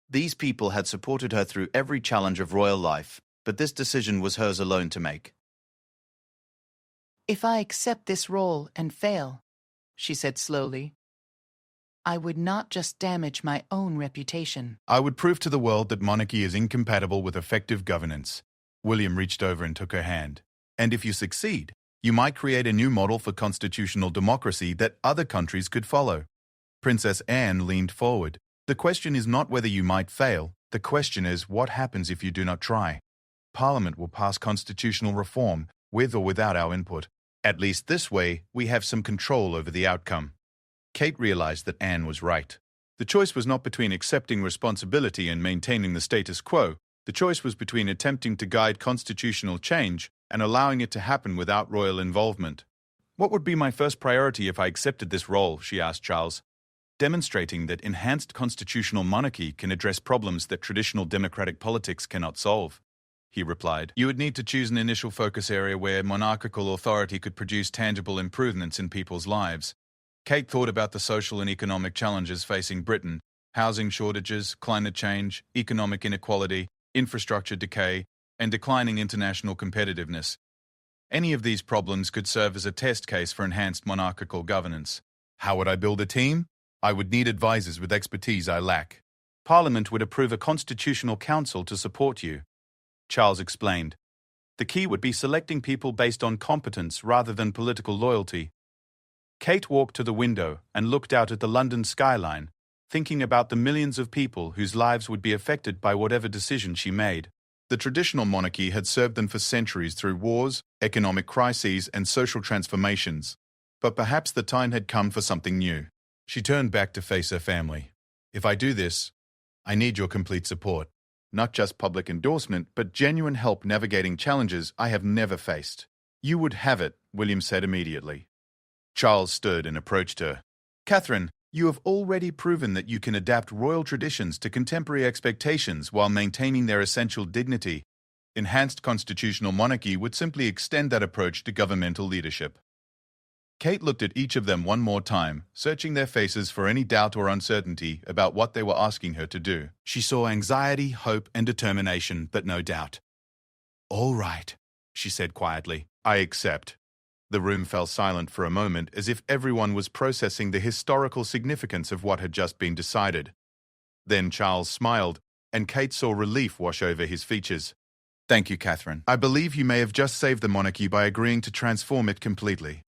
Speaker 1: These people had supported her through every challenge of royal life, but this decision was hers alone to make.
Speaker 2: If I accept this role and fail, she said slowly, I would not just damage my own reputation.
Speaker 1: I would prove to the world that monarchy is incompatible with effective governance. William reached over and took her hand. And if you succeed, you might create a new model for constitutional democracy that other countries could follow. Princess Anne leaned forward. The question is not whether you might fail. The question is what happens if you do not try. Parliament will pass constitutional reform, with or without our input. At least this way, we have some control over the outcome. Kate realized that Anne was right. The choice was not between accepting responsibility and maintaining the status quo. The choice was between attempting to guide constitutional change and allowing it to happen without royal involvement. What would be my first priority if I accepted this role, she asked Charles. Demonstrating that enhanced constitutional monarchy can address problems that traditional democratic politics cannot solve. He replied, you would need to choose an initial focus area where monarchical authority could produce tangible improvements in people's lives. Kate thought about the social and economic challenges facing Britain: housing shortages, climate change, economic inequality, infrastructure decay, and declining international competitiveness. Any of these problems could serve as a test case for enhanced monarchical governance. How would I build a team? I would need advisors with expertise I lack. Parliament would approve a constitutional council to support you, Charles explained. The key would be selecting people based on competence rather than political loyalty. Kate walked to the window and looked out at the London skyline, thinking about the millions of people whose lives would be affected by whatever decision she made. The traditional monarchy had served them for centuries through wars, economic crises, and social transformations. But perhaps the time had come for something new. She turned back to face her family. If I do this, I need your complete support. Not just public endorsement, but genuine help navigating challenges I have never faced. You would have it, William said immediately. Charles stood and approached her. Catherine, you have already proven that you can adapt royal traditions to contemporary expectations while maintaining their essential dignity. Enhanced constitutional monarchy would simply extend that approach to governmental leadership. Kate looked at each of them one more time, searching their faces for any doubt or uncertainty about what they were asking her to do. She saw anxiety, hope, and determination, but no doubt. All right, she said quietly. I accept. The room fell silent for a moment, as if everyone was processing the historical significance of what had just been decided. Then Charles smiled, and Kate saw relief wash over his features. Thank you, Catherine. I believe you may have just saved the monarchy by agreeing to transform it completely.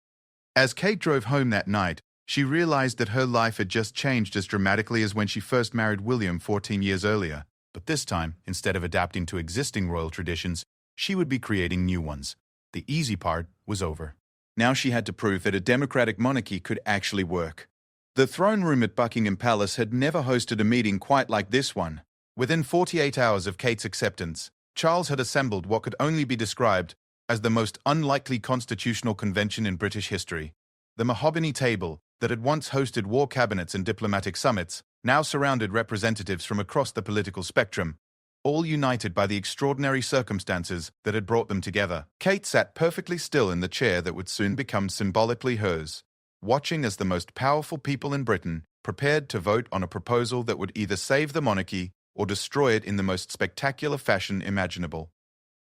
Speaker 1: As Kate drove home that night, she realized that her life had just changed as dramatically as when she first married William 14 years earlier. But this time, instead of adapting to existing royal traditions, she would be creating new ones. The easy part was over. Now she had to prove that a democratic monarchy could actually work. The throne room at Buckingham Palace had never hosted a meeting quite like this one. Within 48 hours of Kate's acceptance, Charles had assembled what could only be described as the most unlikely constitutional convention in British history. The mahogany table that had once hosted war cabinets and diplomatic summits now surrounded representatives from across the political spectrum, all united by the extraordinary circumstances that had brought them together. Kate sat perfectly still in the chair that would soon become symbolically hers, watching as the most powerful people in Britain prepared to vote on a proposal that would either save the monarchy or destroy it in the most spectacular fashion imaginable.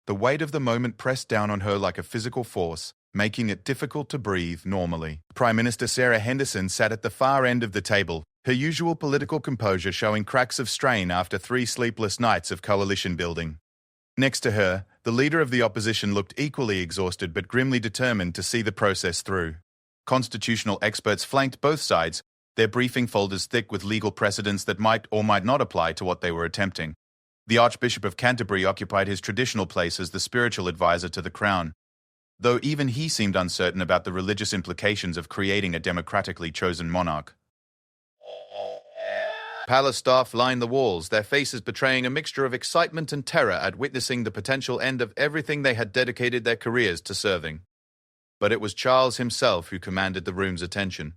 Speaker 1: The weight of the moment pressed down on her like a physical force, making it difficult to breathe normally. Prime Minister Sarah Henderson sat at the far end of the table, her usual political composure showing cracks of strain after 3 sleepless nights of coalition building. Next to her, the leader of the opposition looked equally exhausted but grimly determined to see the process through. Constitutional experts flanked both sides, their briefing folders thick with legal precedents that might or might not apply to what they were attempting. The Archbishop of Canterbury occupied his traditional place as the spiritual advisor to the Crown, though even he seemed uncertain about the religious implications of creating a democratically chosen monarch. Palace staff lined the walls, their faces betraying a mixture of excitement and terror at witnessing the potential end of everything they had dedicated their careers to serving. But it was Charles himself who commanded the room's attention.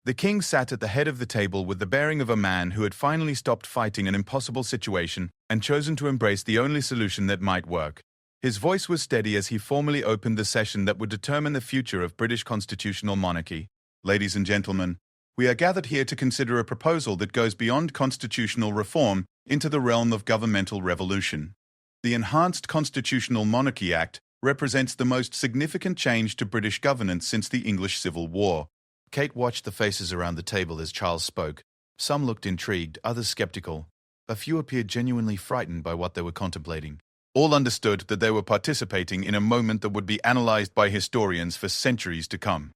Speaker 1: The king sat at the head of the table with the bearing of a man who had finally stopped fighting an impossible situation and chosen to embrace the only solution that might work. His voice was steady as he formally opened the session that would determine the future of British constitutional monarchy. Ladies and gentlemen, we are gathered here to consider a proposal that goes beyond constitutional reform into the realm of governmental revolution. The Enhanced Constitutional Monarchy Act represents the most significant change to British governance since the English Civil War. Kate watched the faces around the table as Charles spoke. Some looked intrigued, others skeptical. A few appeared genuinely frightened by what they were contemplating. All understood that they were participating in a moment that would be analyzed by historians for centuries to come.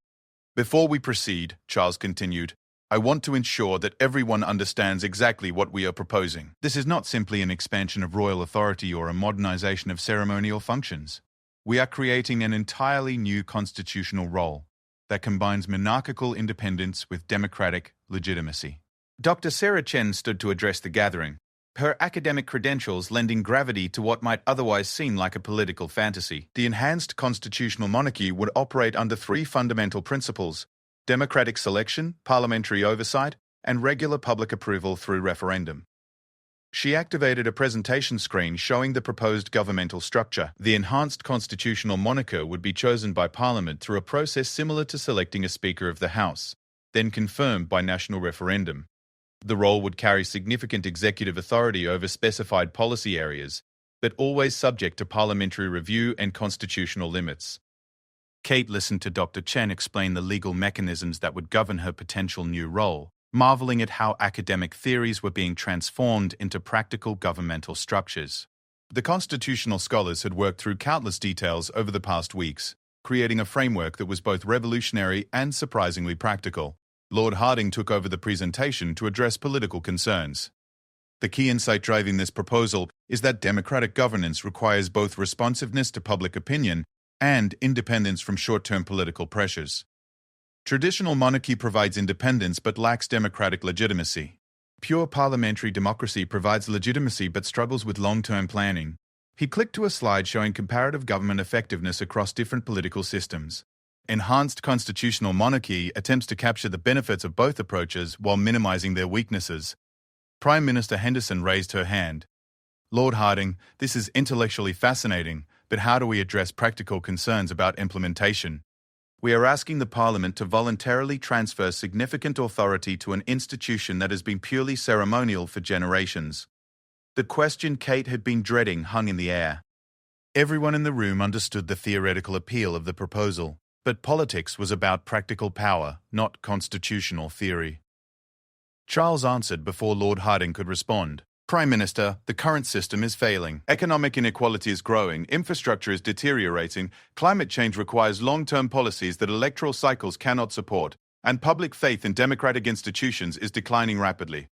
Speaker 1: Before we proceed, Charles continued, I want to ensure that everyone understands exactly what we are proposing. This is not simply an expansion of royal authority or a modernization of ceremonial functions. We are creating an entirely new constitutional role that combines monarchical independence with democratic legitimacy. Dr. Sarah Chen stood to address the gathering, her academic credentials lending gravity to what might otherwise seem like a political fantasy. The enhanced constitutional monarchy would operate under 3 fundamental principles: democratic selection, parliamentary oversight, and regular public approval through referendum. She activated a presentation screen showing the proposed governmental structure. The enhanced constitutional monarchy would be chosen by Parliament through a process similar to selecting a Speaker of the House, then confirmed by national referendum. The role would carry significant executive authority over specified policy areas, but always subject to parliamentary review and constitutional limits. Kate listened to Dr. Chen explain the legal mechanisms that would govern her potential new role, marveling at how academic theories were being transformed into practical governmental structures. The constitutional scholars had worked through countless details over the past weeks, creating a framework that was both revolutionary and surprisingly practical. Lord Hardinge took over the presentation to address political concerns. The key insight driving this proposal is that democratic governance requires both responsiveness to public opinion and independence from short-term political pressures. Traditional monarchy provides independence but lacks democratic legitimacy. Pure parliamentary democracy provides legitimacy but struggles with long-term planning. He clicked to a slide showing comparative government effectiveness across different political systems. Enhanced constitutional monarchy attempts to capture the benefits of both approaches while minimizing their weaknesses. Prime Minister Henderson raised her hand. Lord Hardinge, this is intellectually fascinating, but how do we address practical concerns about implementation? We are asking the Parliament to voluntarily transfer significant authority to an institution that has been purely ceremonial for generations. The question Kate had been dreading hung in the air. Everyone in the room understood the theoretical appeal of the proposal, but politics was about practical power, not constitutional theory. Charles answered before Lord Hardinge could respond. Prime Minister, the current system is failing. Economic inequality is growing, infrastructure is deteriorating, climate change requires long-term policies that electoral cycles cannot support, and public faith in democratic institutions is declining rapidly.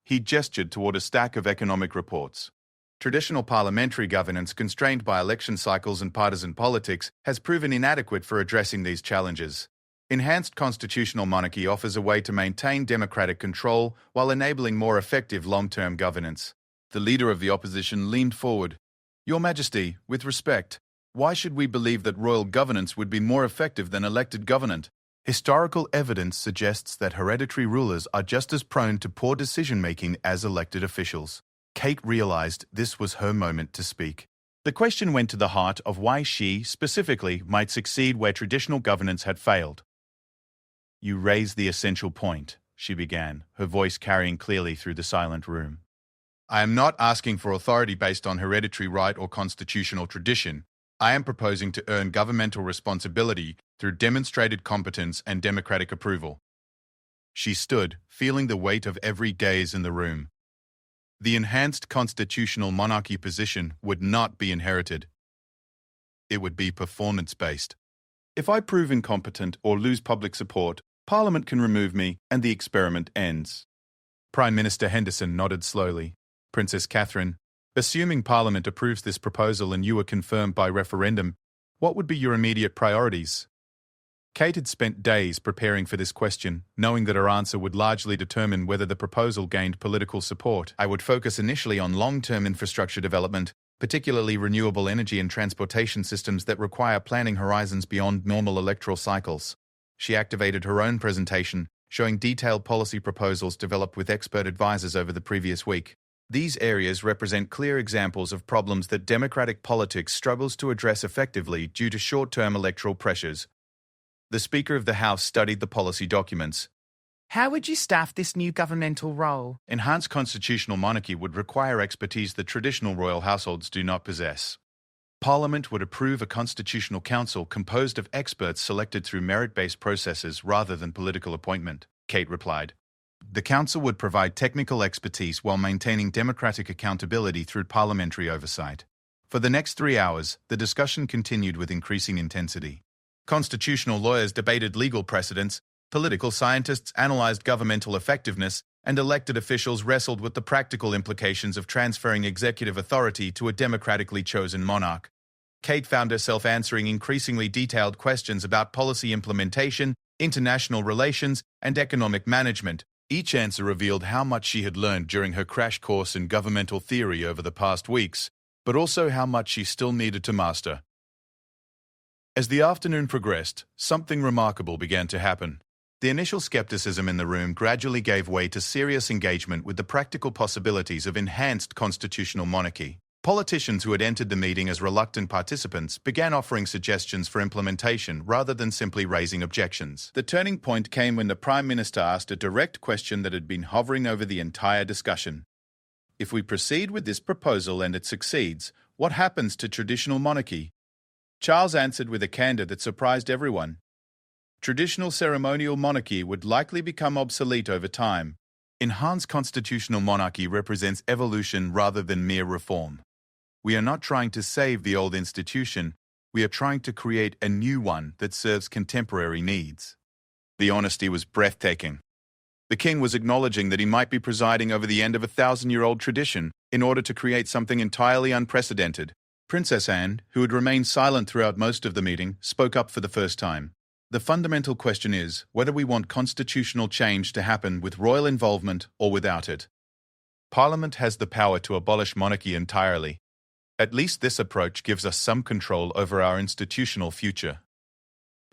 Speaker 1: He gestured toward a stack of economic reports. Traditional parliamentary governance, constrained by election cycles and partisan politics, has proven inadequate for addressing these challenges. Enhanced constitutional monarchy offers a way to maintain democratic control while enabling more effective long-term governance. The leader of the opposition leaned forward. Your Majesty, with respect, why should we believe that royal governance would be more effective than elected government? Historical evidence suggests that hereditary rulers are just as prone to poor decision-making as elected officials. Kate realized this was her moment to speak. The question went to the heart of why she, specifically, might succeed where traditional governance had failed. "You raise the essential point," she began, her voice carrying clearly through the silent room. "I am not asking for authority based on hereditary right or constitutional tradition. I am proposing to earn governmental responsibility through demonstrated competence and democratic approval." She stood, feeling the weight of every gaze in the room. The enhanced constitutional monarchy position would not be inherited. It would be performance-based. If I prove incompetent or lose public support, Parliament can remove me and the experiment ends. Prime Minister Henderson nodded slowly. Princess Catherine, assuming Parliament approves this proposal and you are confirmed by referendum, what would be your immediate priorities? Kate had spent days preparing for this question, knowing that her answer would largely determine whether the proposal gained political support. "I would focus initially on long-term infrastructure development, particularly renewable energy and transportation systems that require planning horizons beyond normal electoral cycles." She activated her own presentation, showing detailed policy proposals developed with expert advisors over the previous week. These areas represent clear examples of problems that democratic politics struggles to address effectively due to short-term electoral pressures. The Speaker of the House studied the policy documents.
Speaker 3: How would you staff this new governmental role?
Speaker 1: Enhanced constitutional monarchy would require expertise that traditional royal households do not possess. Parliament would approve a constitutional council composed of experts selected through merit-based processes rather than political appointment, Kate replied. The council would provide technical expertise while maintaining democratic accountability through parliamentary oversight. For the next 3 hours, the discussion continued with increasing intensity. Constitutional lawyers debated legal precedents, political scientists analyzed governmental effectiveness, and elected officials wrestled with the practical implications of transferring executive authority to a democratically chosen monarch. Kate found herself answering increasingly detailed questions about policy implementation, international relations, and economic management. Each answer revealed how much she had learned during her crash course in governmental theory over the past weeks, but also how much she still needed to master. As the afternoon progressed, something remarkable began to happen. The initial skepticism in the room gradually gave way to serious engagement with the practical possibilities of enhanced constitutional monarchy. Politicians who had entered the meeting as reluctant participants began offering suggestions for implementation rather than simply raising objections. The turning point came when the Prime Minister asked a direct question that had been hovering over the entire discussion. If we proceed with this proposal and it succeeds, what happens to traditional monarchy? Charles answered with a candor that surprised everyone. Traditional ceremonial monarchy would likely become obsolete over time. Enhanced constitutional monarchy represents evolution rather than mere reform. We are not trying to save the old institution, we are trying to create a new one that serves contemporary needs. The honesty was breathtaking. The king was acknowledging that he might be presiding over the end of a 1,000-year-old tradition in order to create something entirely unprecedented. Princess Anne, who had remained silent throughout most of the meeting, spoke up for the first time. The fundamental question is whether we want constitutional change to happen with royal involvement or without it. Parliament has the power to abolish monarchy entirely. At least this approach gives us some control over our institutional future.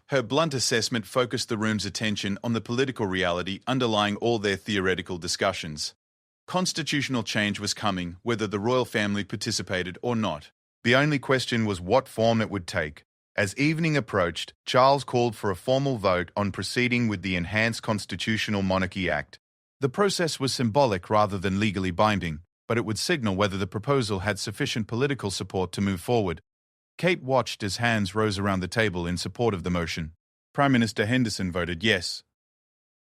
Speaker 1: Her blunt assessment focused the room's attention on the political reality underlying all their theoretical discussions. Constitutional change was coming, whether the royal family participated or not. The only question was what form it would take. As evening approached, Charles called for a formal vote on proceeding with the Enhanced Constitutional Monarchy Act. The process was symbolic rather than legally binding, but it would signal whether the proposal had sufficient political support to move forward. Kate watched as hands rose around the table in support of the motion. Prime Minister Henderson voted yes.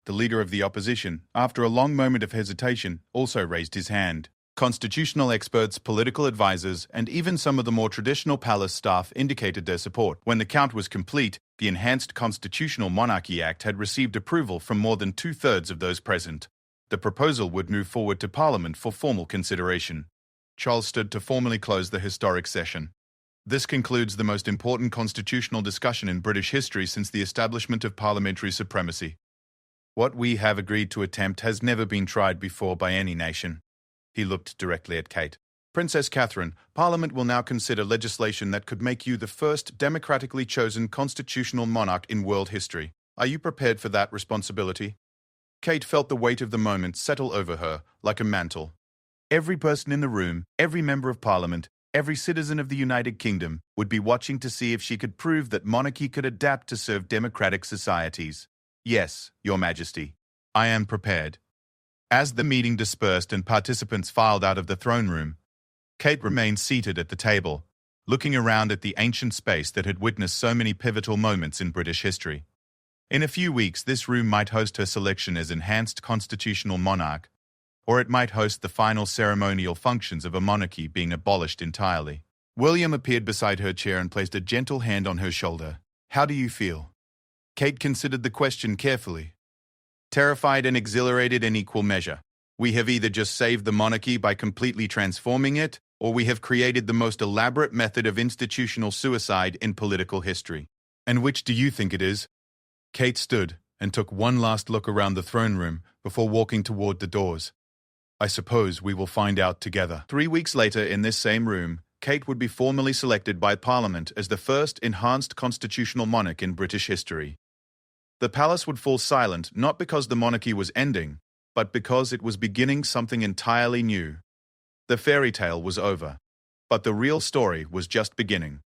Speaker 1: The leader of the opposition, after a long moment of hesitation, also raised his hand. Constitutional experts, political advisors, and even some of the more traditional palace staff indicated their support. When the count was complete, the Enhanced Constitutional Monarchy Act had received approval from more than 2/3 of those present. The proposal would move forward to Parliament for formal consideration. Charles stood to formally close the historic session. This concludes the most important constitutional discussion in British history since the establishment of parliamentary supremacy. What we have agreed to attempt has never been tried before by any nation. He looked directly at Kate. Princess Catherine, Parliament will now consider legislation that could make you the first democratically chosen constitutional monarch in world history. Are you prepared for that responsibility? Kate felt the weight of the moment settle over her like a mantle. Every person in the room, every member of Parliament, every citizen of the United Kingdom would be watching to see if she could prove that monarchy could adapt to serve democratic societies. Yes, Your Majesty, I am prepared. As the meeting dispersed and participants filed out of the throne room, Kate remained seated at the table, looking around at the ancient space that had witnessed so many pivotal moments in British history. In a few weeks, this room might host her selection as enhanced constitutional monarch, or it might host the final ceremonial functions of a monarchy being abolished entirely. William appeared beside her chair and placed a gentle hand on her shoulder. How do you feel? Kate considered the question carefully. Terrified and exhilarated in equal measure. We have either just saved the monarchy by completely transforming it, or we have created the most elaborate method of institutional suicide in political history. And which do you think it is? Kate stood and took one last look around the throne room before walking toward the doors. I suppose we will find out together. 3 weeks later, in this same room, Kate would be formally selected by Parliament as the first enhanced constitutional monarch in British history. The palace would fall silent not because the monarchy was ending, but because it was beginning something entirely new. The fairy tale was over, but the real story was just beginning.